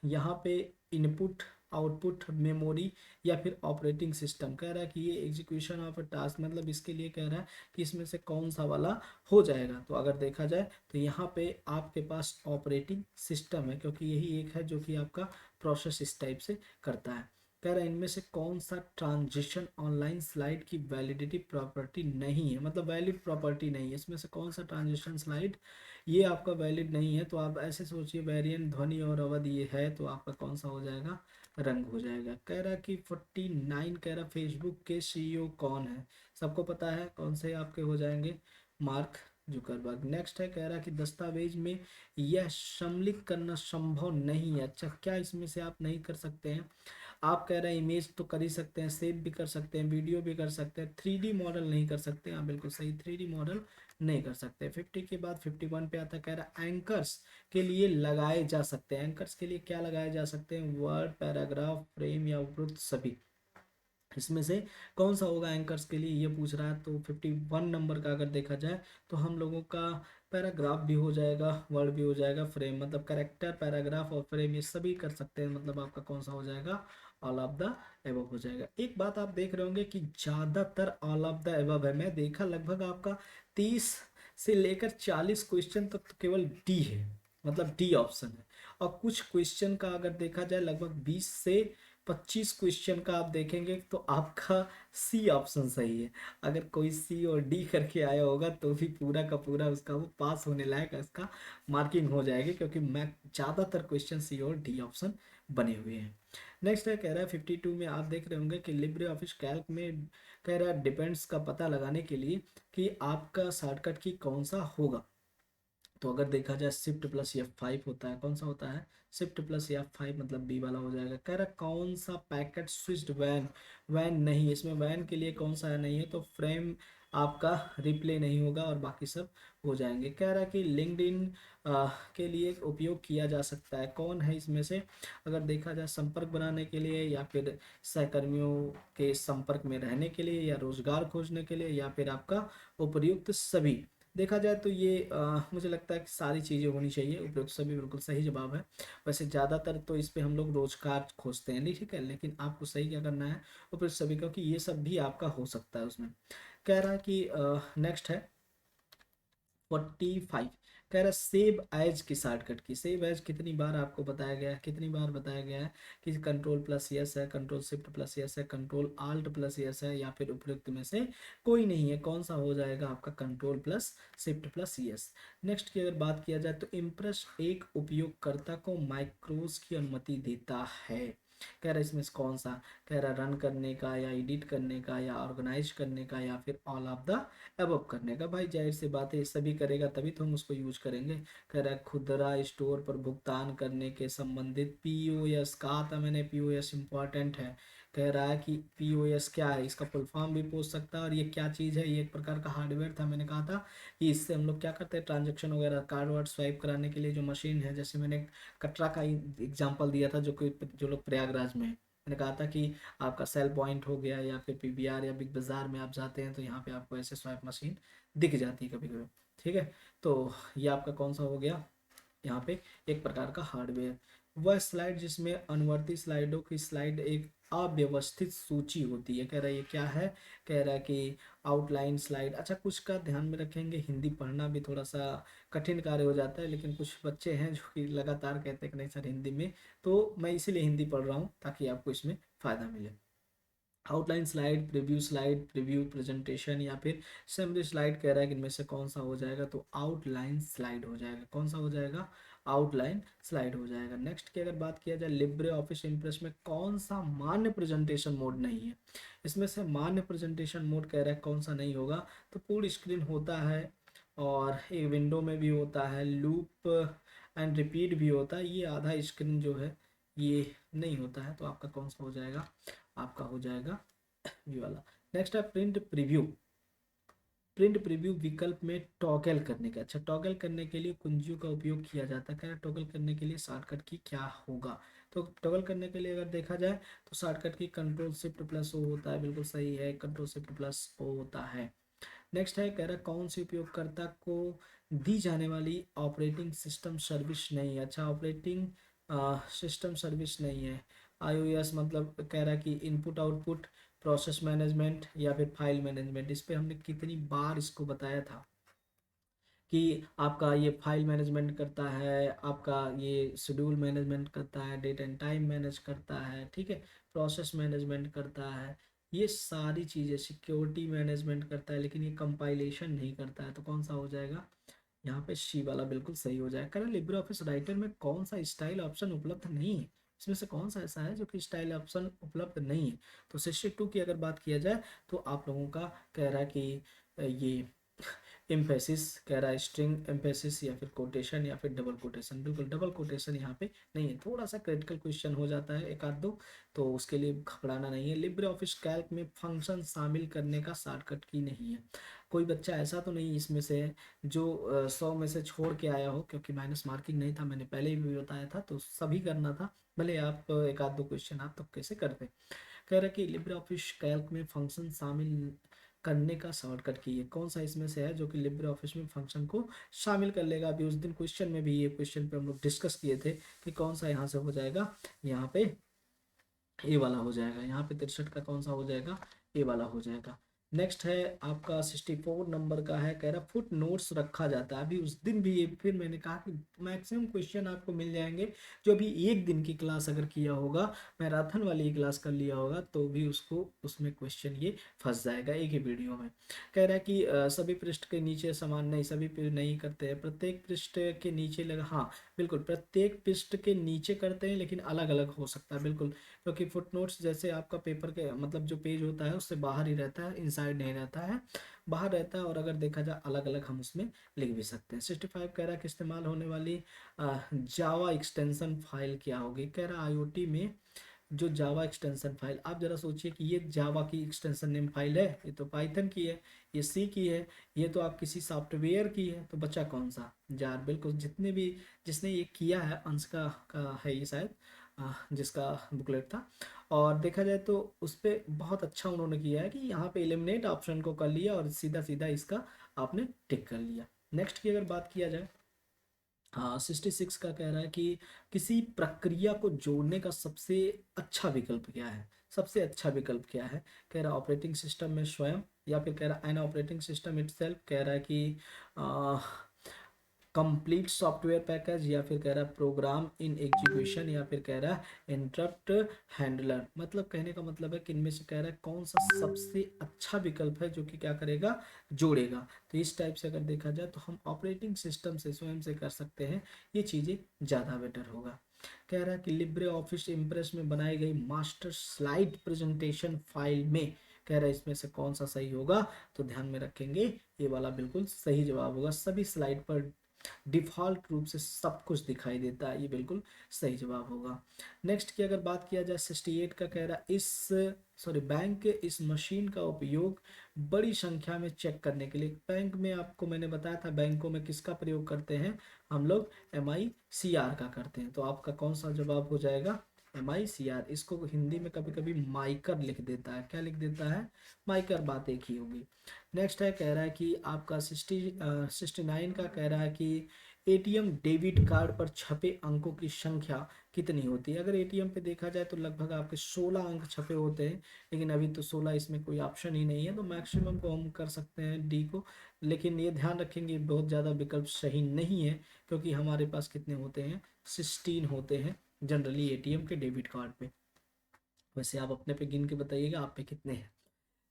यहाँ पे इनपुट आउटपुट मेमोरी या फिर ऑपरेटिंग सिस्टम, कह रहा है कि ये एग्जीक्यूशन ऑफ अ टास्क, मतलब इसके लिए कह रहा है कि इसमें से कौन सा वाला हो जाएगा। तो अगर देखा जाए तो यहाँ पे आपके पास ऑपरेटिंग सिस्टम है, क्योंकि यही एक है जो कि आपका प्रोसेस इस टाइप से करता है। कह रहा है इनमें से कौन सा ट्रांजिशन ऑनलाइन स्लाइड की वैलिडिटी प्रॉपर्टी नहीं है, मतलब वैलिड प्रॉपर्टी नहीं है। इसमें से कौन सा ट्रांजिशन स्लाइड ये आपका वैलिड नहीं है। तो आप ऐसे सोचिए, वेरिएंट ध्वनि और अवधि ये है, तो आपका कौन सा हो जाएगा, रंग हो जाएगा। कह रहा कि 49 कह रहा फेसबुक के CEO कौन है, सबको पता है कौन से आपके हो जाएंगे, मार्क जुकरबर्ग। नेक्स्ट है, कह रहा कि दस्तावेज में यह सम्मिलित करना संभव नहीं है। अच्छा, क्या इसमें से आप नहीं कर सकते हैं, आप कह रहे हैं इमेज तो कर ही सकते हैं, सेव भी कर सकते हैं, वीडियो भी कर सकते हैं, 3D मॉडल नहीं कर सकते। हाँ बिल्कुल सही, 3D मॉडल नहीं कर सकते। 50 के बाद 51 पे आता है, कह रहा है एंकर्स के लिए लगाए जा सकते हैं। एंकर्स के लिए क्या लगाए जा सकते हैं, वर्ड, पैराग्राफ, फ्रेम या उपरोक्त सभी। इसमें से कौन सा होगा एंकर्स के लिए ये पूछ रहा है। तो 51 नंबर का अगर देखा जाए तो हम लोगों का पैराग्राफ भी हो जाएगा, वर्ड भी हो जाएगा, फ्रेम, मतलब करेक्टर, पैराग्राफ और फ्रेम ये सभी कर सकते हैं। मतलब आपका कौन सा हो जाएगा, ऑल ऑफ द एबव हो जाएगा। एक बात आप देख रहे होंगे कि ज़्यादातर ऑल ऑफ द एबव है। मैं देखा लगभग आपका 30 से लेकर 40 क्वेश्चन तक तो केवल डी है, मतलब डी ऑप्शन है। और कुछ क्वेश्चन का अगर देखा जाए लगभग 20 से 25 क्वेश्चन का आप देखेंगे तो आपका सी ऑप्शन सही है। अगर कोई सी और डी करके आया होगा तो भी पूरा का पूरा उसका वो पास होने लायक उसका मार्किंग हो जाएगी, क्योंकि मैं ज़्यादातर क्वेश्चन सी और डी ऑप्शन बने हुए हैं। नेक्स्ट है, कह रहा है 52 में आप देख रहे होंगे कि लिब्रे ऑफिस कैल्क में कह रहा है डिपेंड्स का पता लगाने के लिए कि आपका शॉर्टकट की कौन सा होगा। तो अगर देखा जाए शिफ्ट प्लस F5 होता है, कौन सा होता है, शिफ्ट प्लस F5, मतलब बी वाला हो जाएगा। कह रहा कौन सा पैकेट स्विच्ड वैन, वैन नहीं, इसमें वैन के लिए कौन सा नहीं है, तो फ्रेम आपका रिप्ले नहीं होगा और बाकी सब हो जाएंगे। कह रहा है कि लिंक्डइन के लिए उपयोग किया जा सकता है, कौन है इसमें से, अगर देखा जाए संपर्क बनाने के लिए या फिर सहकर्मियों के संपर्क में रहने के लिए या रोजगार खोजने के लिए या फिर आपका उपर्युक्त सभी। देखा जाए तो ये मुझे लगता है कि सारी चीज़ें होनी चाहिए, उपयुक्त सभी बिल्कुल सही जवाब है। वैसे ज़्यादातर तो इस पे हम लोग रोजगार खोजते हैं, नहीं, ठीक है, लेकिन आपको सही क्या करना है, उपयुक्त सभी, क्योंकि ये सब भी आपका हो सकता है उसमें। कह रहा है कि नेक्स्ट है 45, कह रहा है सेव एज की शॉर्टकट की, सेव एज कितनी बार आपको बताया गया है, कितनी बार बताया गया है कि कंट्रोल प्लस यस है, कंट्रोल शिफ्ट प्लस यस है, कंट्रोल आल्ट प्लस यस है, या फिर उपयुक्त में से कोई नहीं है। कौन सा हो जाएगा आपका, control plus shift plus yes. Next की अगर बात किया जाए तो इम्प्रेस एक उपयोगकर्ता को माइक्रोज की अनुमति देता है। कह रहा है इसमें से कौन सा, कह रहा रन करने का या एडिट करने का या ऑर्गेनाइज करने का या फिर ऑल ऑफ द अबव करने का। भाई जाहिर सी बात है, सभी करेगा तभी तो हम उसको यूज करेंगे। कह रहा है खुदरा स्टोर पर भुगतान करने के संबंधित POS, कहा था मैंने POS इंपॉर्टेंट है। कह रहा है कि POS क्या है, इसका फुल फॉर्म भी पूछ सकता है और ये क्या चीज़ है, ये एक प्रकार का हार्डवेयर था। मैंने कहा था कि इससे हम लोग क्या करते हैं, ट्रांजेक्शन वगैरह कार्ड वार्ड स्वाइप कराने के लिए जो मशीन है, जैसे मैंने कटरा का एग्जाम्पल दिया था, जो कि जो लोग प्रयागराज में है। मैंने कहा था कि आपका सेल पॉइंट हो गया या फिर PVR या बिग बाजार में आप जाते हैं तो यहाँ पे आपको ऐसे स्वाइप मशीन दिख जाती है कभी कभी। ठीक है, तो ये आपका कौन सा हो गया, यहाँ पे एक प्रकार का हार्डवेयर। वह स्लाइड जिसमें अनुवर्ती स्लाइडों की स्लाइड एक अव्यवस्थित सूची होती है। कह रहा है ये क्या है, कह रहा है कि आउटलाइन स्लाइड। अच्छा, कुछ का ध्यान में रखेंगे, हिंदी पढ़ना भी थोड़ा सा कठिन कार्य हो जाता है, लेकिन कुछ बच्चे हैं जो कि लगातार कहते हैं कि नहीं सर हिंदी में, तो मैं इसीलिए हिंदी पढ़ रहा हूँ ताकि आपको इसमें फ़ायदा मिले। आउटलाइन स्लाइड, प्रीव्यू प्रेजेंटेशन या फिर समरी स्लाइड कह रहा है कि इनमें से कौन सा हो जाएगा, तो आउटलाइन स्लाइड हो जाएगा। कौन सा हो जाएगा? आउटलाइन स्लाइड हो जाएगा। नेक्स्ट की अगर बात किया जाए, लिब्रे ऑफिस इम्प्रेस में कौन सा मान्य प्रेजेंटेशन मोड नहीं है? इसमें से मान्य प्रेजेंटेशन मोड कह रहा है कौन सा नहीं होगा, तो पूरी स्क्रीन होता है और एक विंडो में भी होता है, लूप एंड रिपीट भी होता है, ये आधा स्क्रीन जो है ये नहीं होता है। तो आपका कौन सा हो जाएगा? आपका हो जाएगा ये वाला। नेक्स्ट है प्रिंट प्रीव्यू। प्रिंट प्रीव्यू विकल्प में टॉगल करने का, अच्छा टॉगल करने के लिए कुंजियों का उपयोग किया जाता है। क्या टॉगल करने के लिए शॉर्टकट की क्या होगा? तो टॉगल करने के लिए अगर देखा जाए तो शॉर्टकट की कंट्रोल शिफ्ट प्लस ओ होता है, बिल्कुल सही है, कंट्रोल शिफ्ट प्लस ओ होता है। नेक्स्ट है कह रहा कौन सी उपयोगकर्ता को दी जाने वाली ऑपरेटिंग सिस्टम सर्विस नहीं है? अच्छा ऑपरेटिंग सिस्टम सर्विस नहीं है, आईओएस मतलब कह रहा है कि इनपुट आउटपुट, प्रोसेस मैनेजमेंट या फिर फाइल मैनेजमेंट। इस पे हमने कितनी बार इसको बताया था कि आपका ये फाइल मैनेजमेंट करता है, आपका ये शेड्यूल मैनेजमेंट करता है, डेट एंड टाइम मैनेज करता है, ठीक है, प्रोसेस मैनेजमेंट करता है, ये सारी चीज़ें, सिक्योरिटी मैनेजमेंट करता है, लेकिन ये कंपाइलेशन नहीं करता है। तो कौन सा हो जाएगा? यहाँ पे सी वाला बिल्कुल सही हो जाएगा। करें लिब्रे ऑफिस राइटर में कौन सा स्टाइल ऑप्शन उपलब्ध नहीं है? इसमें से कौन सा ऐसा है जो कि स्टाइल ऑप्शन उपलब्ध नहीं है? तो 62 की अगर बात किया जाए तो आप लोगों का कह रहा है कि ये एम्फेसिस कह रहा है, स्ट्रिंग एम्फेसिस या फिर कोटेशन या फिर डबल कोटेशन। बिल्कुल डबल कोटेशन यहाँ पे नहीं है, थोड़ा सा क्रिटिकल क्वेश्चन हो जाता है एक आध दो, तो उसके लिए घबराना नहीं है। लिब्रे ऑफिस कैल्क में फंक्शन शामिल करने का शॉर्टकट की नहीं है। कोई बच्चा ऐसा तो नहीं इसमें से है जो 100 में से छोड़ के आया हो, क्योंकि माइनस मार्किंग नहीं था, मैंने पहले भी बताया था, तो सभी करना था, भले आप एक आध दो क्वेश्चन आप तो कैसे करते। कह रहा है कि लिब्रे ऑफिस कैल्क में फंक्शन शामिल करने का शॉर्टकट की है। कौन सा इसमें से है जो कि लिब्रे ऑफिस में फंक्शन को शामिल कर लेगा? अभी उस दिन क्वेश्चन में भी ये क्वेश्चन पे हम लोग डिस्कस किए थे कि कौन सा यहाँ से हो जाएगा, यहाँ पे ए वाला हो जाएगा, यहाँ पे 63 का कौन सा हो जाएगा? ए वाला हो जाएगा। नेक्स्ट है आपका 64 नंबर का है, कह रहा फुट नोट्स रखा जाता है। अभी उस दिन भी ये फिर मैंने कहा कि मैक्सिमम क्वेश्चन आपको मिल जाएंगे जो अभी एक दिन की क्लास अगर किया होगा, मैराथन वाली क्लास कर लिया होगा, तो भी उसको उसमें क्वेश्चन ये फंस जाएगा एक ही वीडियो में। कह रहा है कि सभी पृष्ठ के नीचे समान नहीं, सभी नहीं करते हैं, प्रत्येक पृष्ठ के नीचे लगा, हाँ बिल्कुल प्रत्येक पृष्ठ के नीचे करते हैं, लेकिन अलग अलग हो सकता है, बिल्कुल, क्योंकि फुटनोट्स जैसे आपका पेपर के मतलब जो पेज होता है उससे बाहर ही रहता है, इनसाइड नहीं रहता है, बाहर रहता है, और अगर देखा जाए अलग अलग हम उसमें लिख भी सकते हैं। 65 कह रहा है कि इस्तेमाल होने वाली जावा एक्सटेंशन फाइल क्या होगी? कह रहा है आईओटी में जो जावा एक्सटेंशन फाइल, आप जरा सोचिए कि ये जावा की एक्सटेंशन नेम फाइल है, ये तो पाइथन की है, ये सी की है, ये तो आप किसी सॉफ्टवेयर की है, तो बच्चा कौन सा? जार। बिल्कुल, जितने भी जिसने ये किया है अंश का है ये शायद, जिसका बुकलेट था, और देखा जाए तो उस पर बहुत अच्छा उन्होंने किया है कि यहाँ पे एलिमिनेट ऑप्शन को कर लिया और सीधा सीधा इसका आपने टिक कर लिया। नेक्स्ट की अगर बात किया जाए, हाँ 66 का कह रहा है कि किसी प्रक्रिया को जोड़ने का सबसे अच्छा विकल्प क्या है? सबसे अच्छा विकल्प क्या है? कह रहा है ऑपरेटिंग सिस्टम में स्वयं, या फिर कह रहा है एन ऑपरेटिंग सिस्टम इटसेल्फ, कह रहा है कि कंप्लीट सॉफ्टवेयर पैकेज, या फिर कह रहा है प्रोग्राम इन एग्जीक्यूशन, या फिर कह रहा है इंटरप्ट हैंडलर। मतलब कहने का मतलब है कि इनमें से कह रहा है कौन सा सबसे अच्छा विकल्प है जो कि क्या करेगा? जोड़ेगा। तो इस टाइप से अगर देखा जाए तो हम ऑपरेटिंग सिस्टम से स्वयं से कर सकते हैं, ये चीज़ें ज़्यादा बेटर होगा। कह रहा है कि लिब्रे ऑफिस इम्प्रेस में बनाई गई मास्टर स्लाइड प्रेजेंटेशन फाइल में, कह रहा है इसमें से कौन सा सही होगा? तो ध्यान में रखेंगे ये वाला बिल्कुल सही जवाब होगा। सभी स्लाइड पर डिफ़ॉल्ट रूप से सब कुछ दिखाई देता है, ये बिल्कुल सही जवाब होगा। नेक्स्ट की अगर बात किया जाए 68 का, कह रहा इस बैंक के इस मशीन का उपयोग बड़ी संख्या में चेक करने के लिए, बैंक में आपको मैंने बताया था बैंकों में किसका प्रयोग करते हैं हम लोग? MICR का करते हैं। तो आपका कौन सा जवाब हो जाएगा? MICR। इसको हिंदी में कभी कभी माइकर लिख देता है, क्या लिख देता है? माइकर, बात एक ही होगी। नेक्स्ट है कह रहा है कि आपका 69 का कह रहा है कि एटीएम डेबिट कार्ड पर छपे अंकों की संख्या कितनी होती है? अगर एटीएम पे देखा जाए तो लगभग आपके 16 अंक छपे होते हैं, लेकिन अभी तो 16 इसमें कोई ऑप्शन ही नहीं है, तो मैक्सिमम को हम कर सकते हैं डी को, लेकिन ये ध्यान रखेंगे बहुत ज़्यादा विकल्प सही नहीं है, क्योंकि हमारे पास कितने होते हैं? 16 होते हैं जनरली एटीएम के डेबिट कार्ड पे। वैसे आप अपने पे गिन के बताइएगा आप पे कितने हैं।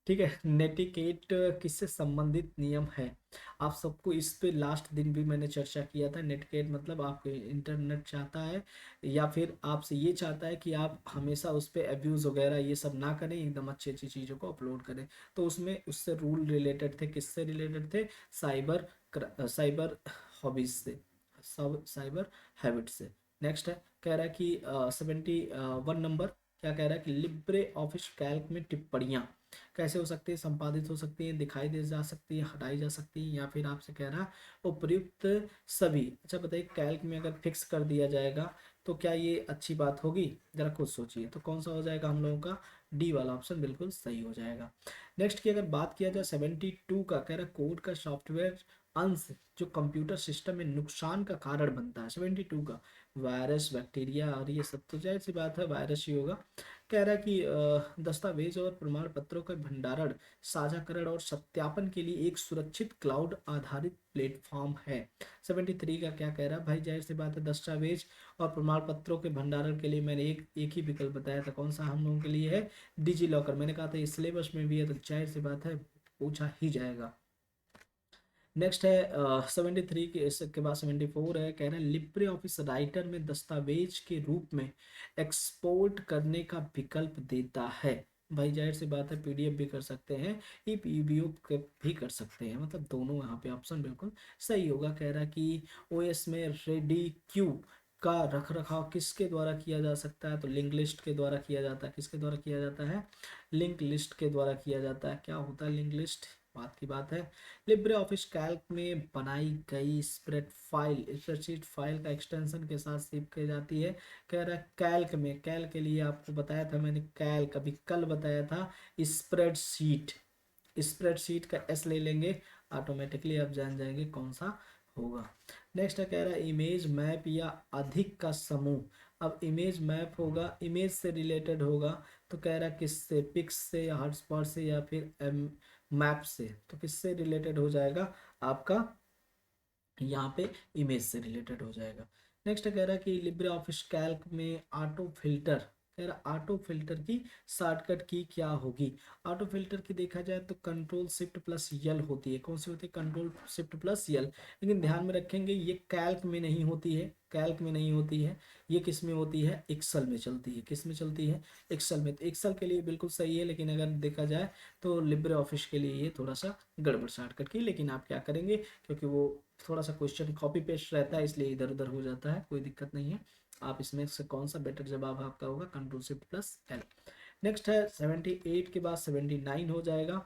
ठीक है, नेटिकेट किससे संबंधित नियम है। आप सबको इस पे लास्ट दिन भी मैंने चर्चा किया था। नेटिकेट मतलब आपको इंटरनेट चाहता है या फिर आपसे ये चाहता है कि आप हमेशा उस पे अब्यूज़ वगैरह ये सब ना करें, एकदम अच्छी अच्छी चीज़ों को अपलोड करें। तो उसमें उससे रूल रिलेटेड थे, किससे रिलेटेड थे, साइबर साइबर हॉबीज से, सब साइबर हैबिट से। नेक्स्ट है, कह रहा है कि 71 नंबर क्या कह रहा है कि लिब्रे ऑफिस कैल्क में टिप्पणियाँ कैसे हो सकती है, संपादित हो सकती है, दिखाई दे जा सकती है, हटाई जा सकती है, या फिर आपसे कह रहा उपयुक्त सभी। अच्छा बताइए, कैल्क में अगर फिक्स कर दिया जाएगा तो क्या ये अच्छी बात होगी, जरा खुद सोचिए। तो कौन सा हो जाएगा हम लोगों का, डी वाला ऑप्शन बिल्कुल सही हो जाएगा। नेक्स्ट की अगर बात किया जाए 72 का, कह रहा कोड का सॉफ्टवेयर अंश जो कंप्यूटर सिस्टम में नुकसान का कारण बनता है। 72 का वायरस, बैक्टीरिया और ये सब, तो जाहिर सी बात है वायरस ही होगा। कह रहा है कि दस्तावेज और प्रमाण पत्रों का भंडारण, साझाकरण और सत्यापन के लिए एक सुरक्षित क्लाउड आधारित प्लेटफॉर्म है। 73 का क्या कह रहा है भाई, जाहिर सी बात है दस्तावेज और प्रमाण पत्रों के भंडारण के लिए मैंने एक एक ही विकल्प बताया था, कौन सा हम लोगों के लिए है, डिजी लॉकर। मैंने कहा था इस सिलेबस में भी है, तो जाहिर सी बात है पूछा ही जाएगा। नेक्स्ट है 73 के, इसके बाद 74 है, कह रहे हैं लिब्रे ऑफिस राइटर में दस्तावेज के रूप में एक्सपोर्ट करने का विकल्प देता है। भाई जाहिर सी बात है पीडीएफ भी कर सकते हैं, ईपीबीओ भी कर सकते हैं, मतलब दोनों यहाँ पे ऑप्शन बिल्कुल सही होगा। कह रहा है कि ओएस में रेडी क्यू का रख रखाव किसके द्वारा किया जा सकता है, तो लिंक लिस्ट के द्वारा किया जाता है। किसके द्वारा किया जाता है, लिंक लिस्ट के द्वारा किया जाता है। क्या होता है लिंक लिस्ट, बात की बात है। लिब्रे ऑफिस कैल्क में बनाई गई स्प्रेडशीट फाइल का एक्सटेंशन के साथ सेव की जाती है। कह रहा है कैल्क में, कैल्क के लिए आपको बताया था मैंने, कैल्क अभी कल बताया था, स्प्रेडशीट, स्प्रेडशीट का एस ले लेंगे, ऑटोमेटिकली आप जान जाएंगे कौन सा होगा। नेक्स्ट है, कह रहा है इमेज मैप या अधिक का समूह। अब इमेज मैप होगा, इमेज से रिलेटेड होगा, तो कह रहा है किससे, पिक्स से या हॉटस्पॉट से या फिर मैप से, तो किससे रिलेटेड हो जाएगा आपका, यहाँ पे इमेज से रिलेटेड हो जाएगा। नेक्स्ट कह रहा है कि लिब्रे ऑफिस कैल्क में ऑटो फिल्टर, कह रहा ऑटो फिल्टर की शॉर्टकट की क्या होगी। ऑटो फिल्टर की देखा जाए तो कंट्रोल शिफ्ट प्लस यल होती है। कौन सी होती है, कंट्रोल शिफ्ट प्लस यल। लेकिन ध्यान में रखेंगे ये कैल्क में नहीं होती है, कैल्क में नहीं होती है, ये किस में होती है, एक्सेल में चलती है। किस में चलती है, एक्सेल में। तो एक्सेल के लिए बिल्कुल सही है, लेकिन अगर देखा जाए तो लिब्रे ऑफिस के लिए ये थोड़ा सा गड़बड़ शॉर्टकट की। लेकिन आप क्या करेंगे, क्योंकि वो थोड़ा सा क्वेश्चन कॉपी पेस्ट रहता है, इसलिए इधर उधर हो जाता है, कोई दिक्कत नहीं है। आप इसमें से कौन सा बेटर जवाब आपका होगा, control shift plus L. Next है 78 के बाद 79 हो जाएगा।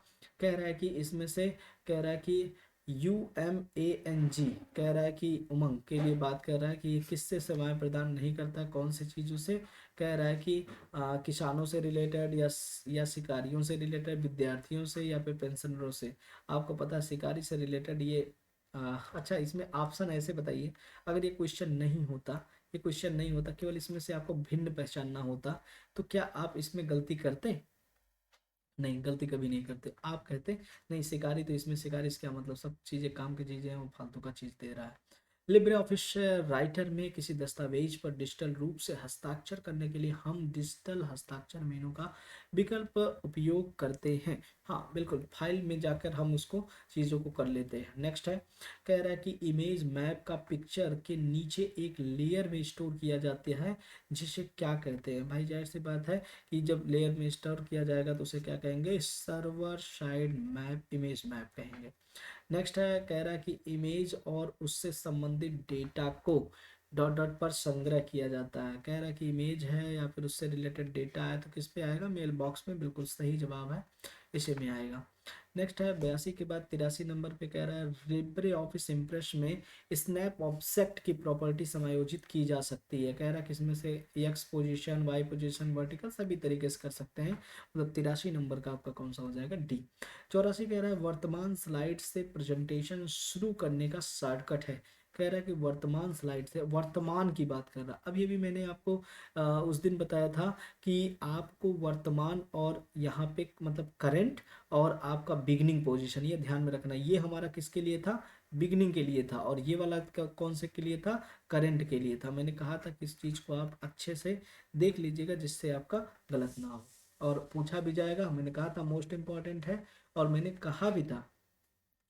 कह रहा है कि इसमें से, कह रहा है कि UMANG, कह रहा है कि उमंग के लिए बात कर रहा है कि ये किससे सेवाएं प्रदान नहीं करता, कौन सी चीज़ों से। कह रहा है कि किसानों से रिलेटेड या शिकारियों से रिलेटेड, विद्यार्थियों से या फिर पेंशनरों से। आपको पता है शिकारी से रिलेटेड ये अच्छा इसमें ऑप्शन ऐसे बताइए, अगर ये क्वेश्चन नहीं होता, ये क्वेश्चन नहीं होता, केवल इसमें से आपको भिन्न पहचानना होता, तो क्या आप इसमें गलती करते, नहीं गलती कभी नहीं करते। आप कहते नहीं शिकारी, तो इसमें शिकारी से क्या मतलब, सब चीज़ें काम की चीज़ें हैं, वो फालतू का चीज़ दे रहा है। लिब्रे ऑफिस राइटर में किसी दस्तावेज पर डिजिटल रूप से हस्ताक्षर करने के लिए हम डिजिटल हस्ताक्षर मेनू का विकल्प उपयोग करते हैं। हाँ बिल्कुल, फाइल में जाकर हम उसको चीज़ों को कर लेते हैं। नेक्स्ट है, कह रहा है कि इमेज मैप का पिक्चर के नीचे एक लेयर में स्टोर किया जाता है, जिसे क्या कहते हैं। भाई जाहिर सी बात है कि जब लेयर में स्टोर किया जाएगा तो उसे क्या कहेंगे, server side map, image map कहेंगे। नेक्स्ट है, कह रहा है कि इमेज और उससे संबंधित डेटा को डॉट डॉट पर संग्रह किया जाता है। कह रहा है कि इमेज है या फिर उससे रिलेटेड डेटा है, तो किस पे आएगा, मेल बॉक्स में, बिल्कुल सही जवाब है, इसी में आएगा। नेक्स्ट है 82 के बाद 83 नंबर पे, कह रहा है लिब्रे ऑफिस इम्प्रेस में स्नैप ऑब्जेक्ट की प्रॉपर्टी समायोजित की जा सकती है। कह रहा है किसमें से, X position, Y position, vertical, सभी तरीके से कर सकते हैं। मतलब 83 नंबर का आपका कौन सा हो जाएगा, डी। 84 कह रहा है वर्तमान स्लाइड से प्रेजेंटेशन शुरू करने का शॉर्टकट है। कह रहा है कि वर्तमान स्लाइड से, वर्तमान की बात कर रहा। अभी अभी मैंने आपको उस दिन बताया था कि आपको वर्तमान और यहाँ पे मतलब करेंट और आपका बिगनिंग पोजीशन, ये ध्यान में रखना। ये हमारा किसके लिए था, बिगनिंग के लिए था, और ये वाला कौन से के लिए था, करंट के लिए था। मैंने कहा था कि इस चीज़ को आप अच्छे से देख लीजिएगा जिससे आपका गलत ना हो, और पूछा भी जाएगा। मैंने कहा था मोस्ट इम्पॉर्टेंट है, और मैंने कहा भी था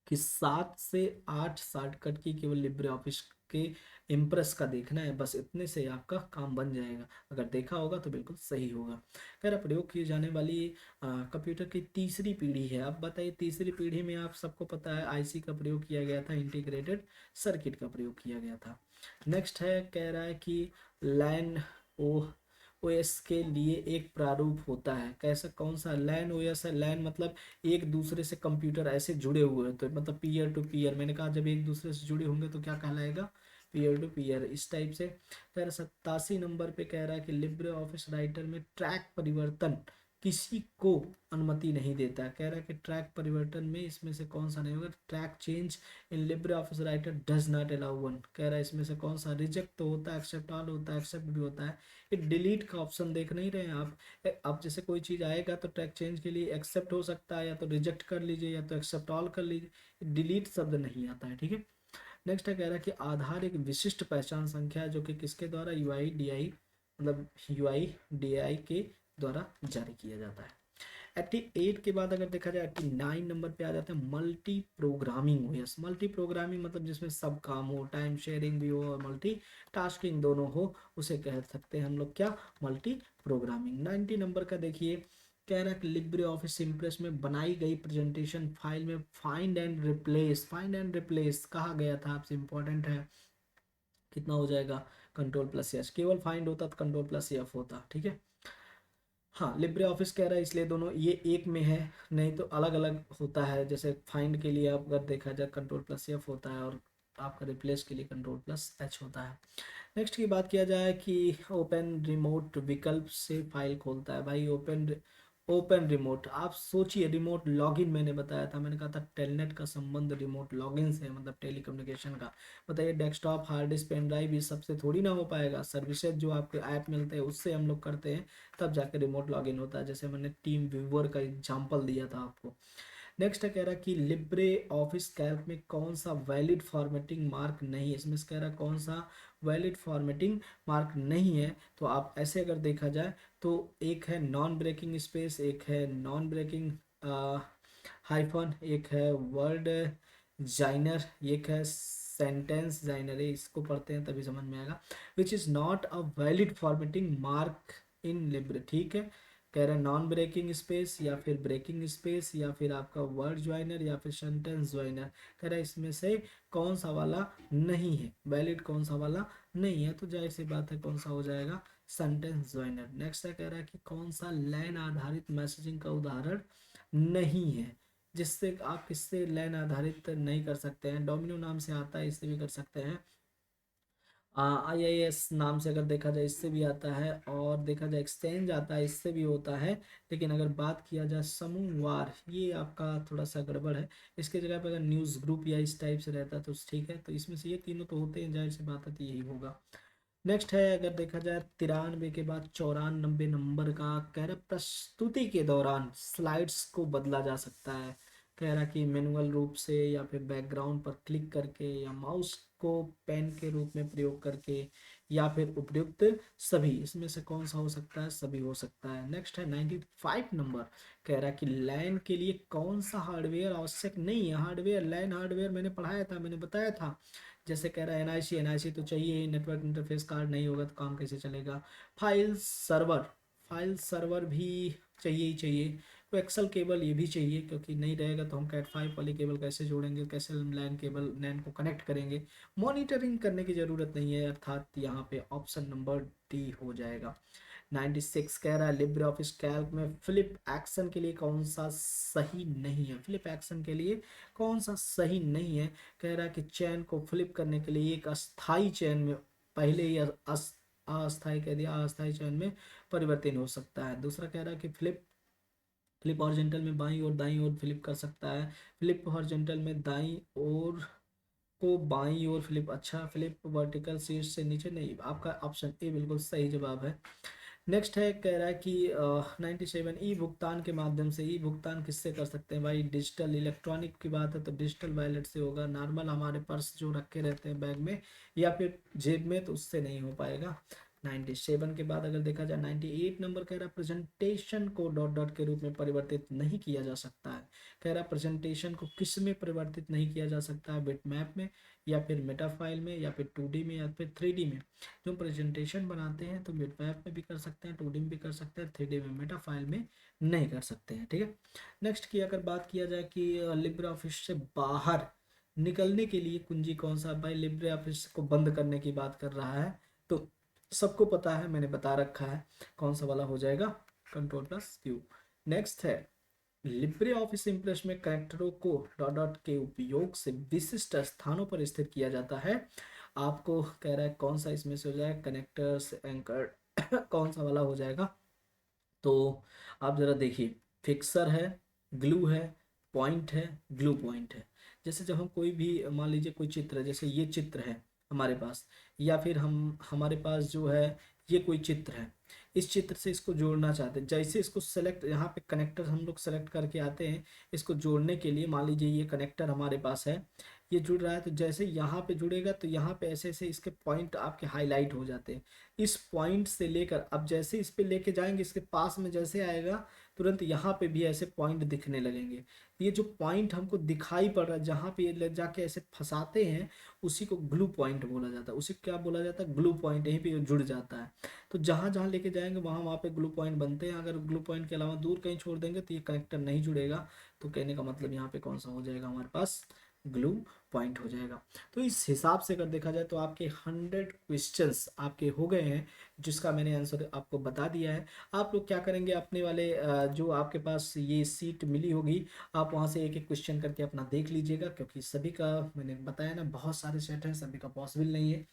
कि 7 से 8 शॉर्टकट की केवल लिब्रे ऑफिस के इम्प्रेस का देखना है, बस इतने से आपका काम बन जाएगा। अगर देखा होगा तो बिल्कुल सही होगा। खैर, प्रयोग की जाने वाली कंप्यूटर की तीसरी पीढ़ी है। अब बताइए, तीसरी पीढ़ी में आप सबको पता है आईसी का प्रयोग किया गया था, इंटीग्रेटेड सर्किट का प्रयोग किया गया था। नेक्स्ट है, कह रहा है कि लैन ओ ओएस के लिए एक प्रारूप होता है। कैसा, कौन सा लैन ओएस है? लैन मतलब एक दूसरे से कंप्यूटर ऐसे जुड़े हुए हैं, तो मतलब पीयर टू पीयर। मैंने कहा जब एक दूसरे से जुड़े होंगे तो क्या कहलाएगा, पीयर टू पीयर, इस टाइप से। कह रहा 87 नंबर पे कह रहा है कि लिब्रे ऑफिस राइटर में ट्रैक परिवर्तन किसी को अनुमति नहीं देता। कह रहा है कि ट्रैक परिवर्तन में इसमें से कौन सा नहीं होगा, track change in Libre office writer does not allow one. कह रहा है इसमें से कौन सा, रिजेक्ट तो होता है, एक्सेप्ट ऑल होता है, एक्सेप्ट भी होता है, ये डिलीट का ऑप्शन देख नहीं रहे हैं आप। अब जैसे कोई चीज़ आएगा तो ट्रैक चेंज के लिए एक्सेप्ट हो सकता है, या तो रिजेक्ट कर लीजिए, या तो एक्सेप्ट ऑल कर लीजिए, डिलीट शब्द नहीं आता है, ठीक है। नेक्स्ट है, कह रहा है कि आधार एक विशिष्ट पहचान संख्या है जो कि किसके द्वारा, यूआई डीआई, मतलब यूआई डीआई के द्वारा जारी किया जाता है। 88 के बाद अगर देखा जाए 89 नंबर पे आ जाता है multi programming OS. Multi programming मतलब जिसमें सब काम हो, टाइम शेयरिंग भी हो और मल्टी टास्किंग दोनों हो, उसे कह सकते हैं हम लोग क्या, मल्टी प्रोग्रामिंग। 90 नंबर का देखिए, कह रहा है कि लिब्रे ऑफिस इम्प्रेस में बनाई गई प्रेजेंटेशन फाइल में find and replace, find and replace कहा गया था आपसे, इंपॉर्टेंट है। कितना हो जाएगा, कंट्रोल प्लस एस, केवल फाइंड होता तो कंट्रोल प्लस एफ होता, ठीक है। हाँ, लिब्रे ऑफिस कह रहा है इसलिए दोनों ये एक में है, नहीं तो अलग अलग होता है। जैसे फाइंड के लिए आप अगर देखा जाए कंट्रोल प्लस एफ होता है, और आपका रिप्लेस के लिए कंट्रोल प्लस एच होता है। नेक्स्ट की बात किया जाए कि ओपन रिमोट विकल्प से फाइल खोलता है। भाई ओपन ओपन रिमोट, आप सोचिए, रिमोट लॉगिन मैंने बताया था, मैंने कहा था टेलनेट का संबंध रिमोट लॉगिन से है, मतलब टेलीकम्युनिकेशन का। बताइए, desktop, hard disk, pen drive, ये सबसे थोड़ी ना हो पाएगा। सर्विसेज जो आपके ऐप मिलते हैं उससे हम लोग करते हैं, तब जाके रिमोट लॉगिन होता है, जैसे मैंने टीम व्यूअर का एग्जांपल दिया था आपको। नेक्स्ट है, कह रहा कि लिब्रे ऑफिस कैल्क में कौन सा वैलिड फॉर्मेटिंग मार्क नहीं है। इसमें से कह रहा कौन सा वैलिड फॉर्मेटिंग मार्क नहीं है, तो आप ऐसे अगर देखा जाए तो एक है नॉन ब्रेकिंग स्पेस, एक है नॉन ब्रेकिंग हाइफन, एक है वर्ड जाइनर, एक है सेंटेंस जाइनर। इसको पढ़ते हैं तभी समझ में आएगा। Which is not a valid formatting mark in Libre, ठीक है। कह रहे हैं नॉन ब्रेकिंग स्पेस, या फिर ब्रेकिंग स्पेस, या फिर आपका वर्ड ज्वाइनर, या फिर सेंटेंस ज्वाइनर। कह रहा है इसमें से कौन सा वाला नहीं है, वैलिड कौन सा वाला नहीं है, तो जाहिर सी बात है कौन सा हो जाएगा, सेंटेंस ज्वाइनर। नेक्स्ट है, कह रहा है कि कौन सा लैन आधारित मैसेजिंग का उदाहरण नहीं है, जिससे आप किससे लैन आधारित नहीं कर सकते हैं। डोमिनो नाम से आता है, इससे भी कर सकते हैं। IIS नाम से अगर देखा जाए इससे भी आता है, और देखा जाए एक्सचेंज आता है, इससे भी होता है। लेकिन अगर बात किया जाए समूहवार, ये आपका थोड़ा सा गड़बड़ है। इसके जगह पे अगर न्यूज़ ग्रुप या इस टाइप से रहता तो ठीक है। तो इसमें से ये तीनों तो होते हैं, जाहिर सी बात है, तो यही होगा। नेक्स्ट है, अगर देखा जाए 93 के बाद 94 नंबर का, कह रहा प्रस्तुति के दौरान स्लाइड्स को बदला जा सकता है। कह रहा कि मैनुअल रूप से, या फिर बैकग्राउंड पर क्लिक करके, या माउस को पेन के रूप में प्रयोग करके, या फिर उपयुक्त सभी। इसमें से कौन सा हो सकता है, सभी हो सकता है। नेक्स्ट है 95 नंबर, कह रहा कि लैन के लिए कौन सा हार्डवेयर आवश्यक नहीं है। हार्डवेयर, लैन हार्डवेयर मैंने पढ़ाया था, मैंने बताया था। जैसे कह रहा है एनआईसी, एनआईसी तो चाहिए ही, नेटवर्क इंटरफेस कार्ड नहीं होगा तो काम कैसे चलेगा। फाइल सर्वर, फाइल सर्वर भी चाहिए ही चाहिए। तो एक्सल केबल ये भी चाहिए, क्योंकि नहीं रहेगा तो हम कैट 5 वाली केबल कैसे जोड़ेंगे, कैसे लैन केबल लैन को कनेक्ट करेंगे। मॉनिटरिंग करने की ज़रूरत नहीं है, अर्थात यहाँ पे ऑप्शन नंबर डी हो जाएगा। 96 कह रहा है लिब्रे ऑफिस कैल्क में फ्लिप एक्शन के लिए कौन सा सही नहीं है। फ्लिप एक्शन के लिए कौन सा सही नहीं है। कह रहा है कि चैन को फ्लिप करने के लिए एक अस्थाई चैन में, पहले ही अस्थाई कह दिया, अस्थाई चैन में परिवर्तन हो सकता है। दूसरा कह रहा है कि फ्लिप फ्लिप हॉरिजॉन्टल में बाईं और दाईं ओर फ्लिप कर सकता है। फ्लिप हॉरिजॉन्टल में दाईं ओर को बाईं ओर फ्लिप, अच्छा फ्लिप वर्टिकल शीर्ष से नीचे नहीं। आपका ऑप्शन ए बिल्कुल सही जवाब है। नेक्स्ट है, कह रहा है कि 97 ई भुगतान के माध्यम से, ई भुगतान किससे कर सकते हैं भाई, डिजिटल इलेक्ट्रॉनिक की बात है तो डिजिटल वॉलेट से होगा, नॉर्मल हमारे पर्स जो रखे रहते हैं बैग में या फिर जेब में तो उससे नहीं हो पाएगा। 97 के बाद अगर देखा जाए 98 नंबर कह रहा है प्रेजेंटेशन को डॉट डॉट के रूप में परिवर्तित नहीं किया जा सकता है। कह रहा है प्रेजेंटेशन को किस में परिवर्तित नहीं किया जा सकता है, बिटमैप में या फिर मेटा फाइल में या फिर 2D में या फिर 3D में। जो प्रेजेंटेशन बनाते हैं तो बिटमैप में भी कर सकते हैं, 2D में भी कर सकते हैं, 3D में, मेटा फाइल में नहीं कर सकते हैं। ठीक है। नेक्स्ट की अगर बात किया जाए कि लिब्रे ऑफिस से बाहर निकलने के लिए कुंजी कौन सा, भाई लिब्रे ऑफिस को बंद करने की बात कर रहा है तो सबको पता है, मैंने बता रखा है कौन सा वाला हो जाएगा, Ctrl+Q। नेक्स्ट है, लिब्रे ऑफिस इंप्रेस में करेक्टरों को डॉट डॉट के उपयोग से विशिष्ट स्थानों पर स्थित किया जाता है। आपको कह रहा है कौन सा इसमें से हो जाएगा, कनेक्टर्स, एंकर कौन सा वाला हो जाएगा, तो आप जरा देखिए, फिक्सर है, ग्लू है, पॉइंट है, ग्लू पॉइंट है। जैसे जब हम कोई भी मान लीजिए कोई चित्र है, जैसे ये चित्र है हमारे पास, या फिर हम हमारे पास जो है ये कोई चित्र है, इस चित्र से इसको जोड़ना चाहते हैं, जैसे इसको सेलेक्ट, यहाँ पे कनेक्टर हम लोग सेलेक्ट करके आते हैं इसको जोड़ने के लिए। मान लीजिए ये कनेक्टर हमारे पास है, ये जुड़ रहा है, तो जैसे यहाँ पे जुड़ेगा तो यहाँ पे ऐसे ऐसे इसके पॉइंट आपके हाईलाइट हो जाते हैं। इस पॉइंट से लेकर अब जैसे इस पे लेके जाएंगे, इसके पास में जैसे आएगा तुरंत यहाँ पे भी ऐसे पॉइंट दिखने लगेंगे। ये जो पॉइंट हमको दिखाई पड़ रहा है जहाँ पे ये ले जाके ऐसे फंसाते हैं, उसी को ग्लू पॉइंट बोला जाता है। उसी को क्या बोला जाता है, ग्लू पॉइंट। यहीं पे ये जुड़ जाता है, तो जहाँ जहाँ लेके जाएंगे वहाँ वहाँ पे ग्लू पॉइंट बनते हैं। अगर ग्लू पॉइंट के अलावा दूर कहीं छोड़ देंगे तो ये कनेक्टर नहीं जुड़ेगा। तो कहने का मतलब यहाँ पे कौन सा हो जाएगा हमारे पास, ग्लू पॉइंट हो जाएगा। तो इस हिसाब से अगर देखा जाए तो आपके 100 क्वेश्चंस आपके हो गए हैं, जिसका मैंने आंसर आपको बता दिया है। आप लोग क्या करेंगे, अपने वाले जो आपके पास ये सीट मिली होगी, आप वहाँ से एक एक क्वेश्चन करके अपना देख लीजिएगा, क्योंकि सभी का मैंने बताया ना बहुत सारे सेट हैं, सभी का पॉसिबल नहीं है।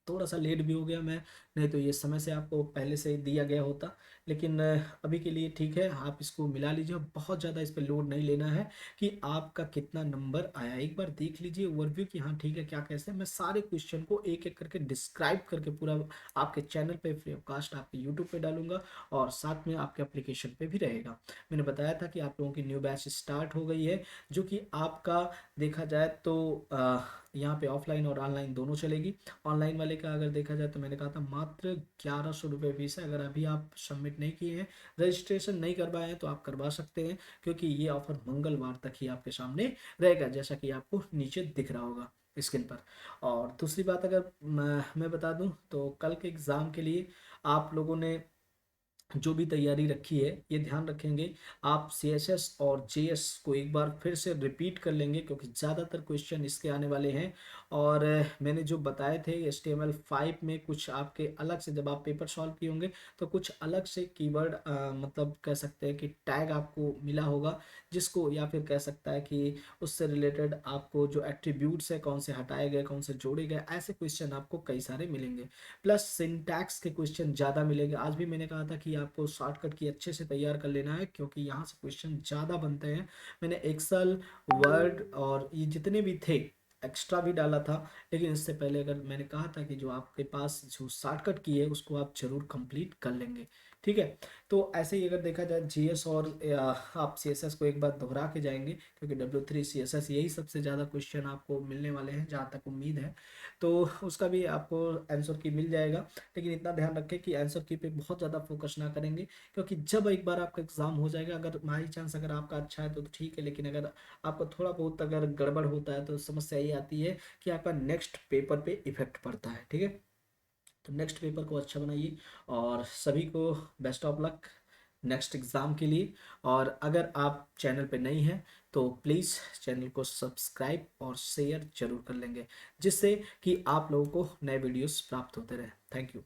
थोड़ा सा लेट भी हो गया मैं, नहीं तो ये समय से आपको पहले से दिया गया होता। लेकिन अभी के लिए ठीक है, आप इसको मिला लीजिए, बहुत ज़्यादा इस पर लोड नहीं लेना है कि आपका कितना नंबर आया। एक बार देख लीजिए ओवरव्यू कि हाँ ठीक है क्या कैसे। मैं सारे क्वेश्चन को एक एक करके डिस्क्राइब करके पूरा आपके चैनल पे फ्री ऑफ कास्ट आपके यूट्यूब पे डालूंगा, और साथ में आपके एप्लीकेशन पे भी रहेगा। मैंने बताया था कि आप लोगों की न्यू बैच स्टार्ट हो गई है, जो कि आपका देखा जाए तो यहाँ पे ऑफलाइन और ऑनलाइन दोनों चलेगी। ऑनलाइन वाले का अगर देखा जाए तो मैंने कहा था मात्र 1100 रुपये फीस है। अगर अभी आप सबमिट नहीं किए हैं, रजिस्ट्रेशन नहीं करवाए हैं, तो आप करवा सकते हैं, क्योंकि ये ऑफर मंगलवार तक ही आपके सामने रहेगा, जैसा कि आपको नीचे दिख रहा होगा स्क्रीन पर। और दूसरी बात अगर मैं बता दूं तो कल के एग्ज़ाम के लिए आप लोगों ने जो भी तैयारी रखी है, ये ध्यान रखेंगे आप CSS और JS को एक बार फिर से रिपीट कर लेंगे, क्योंकि ज़्यादातर क्वेश्चन इसके आने वाले हैं। और मैंने जो बताए थे HTML5 में कुछ आपके अलग से, जब आप पेपर सॉल्व किए होंगे तो कुछ अलग से कीवर्ड मतलब कह सकते हैं कि टैग आपको मिला होगा, जिसको या फिर कह सकता है कि उससे रिलेटेड आपको जो एट्रीब्यूट्स है कौन से हटाए गए कौन से जोड़े गए, ऐसे क्वेश्चन आपको कई सारे मिलेंगे। प्लस सिंटैक्स के क्वेश्चन ज़्यादा मिलेंगे। आज भी मैंने कहा था कि आपको शॉर्टकट की अच्छे से तैयार कर लेना है, क्योंकि यहाँ से क्वेश्चन ज़्यादा बनते हैं। मैंने एक्सेल, वर्ड और ये जितने भी थे एक्स्ट्रा भी डाला था, लेकिन इससे पहले अगर मैंने कहा था कि जो आपके पास जो शॉर्टकट की है उसको आप जरूर कंप्लीट कर लेंगे। ठीक है। तो ऐसे ही अगर देखा जाए GS और आप CSS को एक बार दोहरा के जाएंगे, क्योंकि W3 CSS यही सबसे ज़्यादा क्वेश्चन आपको मिलने वाले हैं जहाँ तक उम्मीद है। तो उसका भी आपको आंसर की मिल जाएगा। लेकिन इतना ध्यान रखें कि आंसर की पे बहुत ज़्यादा फोकस ना करेंगे, क्योंकि जब एक बार आपका एग्जाम हो जाएगा, अगर बाई चांस अगर आपका अच्छा है तो ठीक है, लेकिन अगर आपका थोड़ा बहुत अगर गड़बड़ होता है तो समस्या ये आती है कि आपका नेक्स्ट पेपर पे इफेक्ट पड़ता है। ठीक है। तो नेक्स्ट पेपर को अच्छा बनाइए, और सभी को best of luck next exam के लिए। और अगर आप चैनल पे नहीं हैं तो प्लीज़ चैनल को सब्सक्राइब और शेयर जरूर कर लेंगे, जिससे कि आप लोगों को नए वीडियोस प्राप्त होते रहे। Thank you.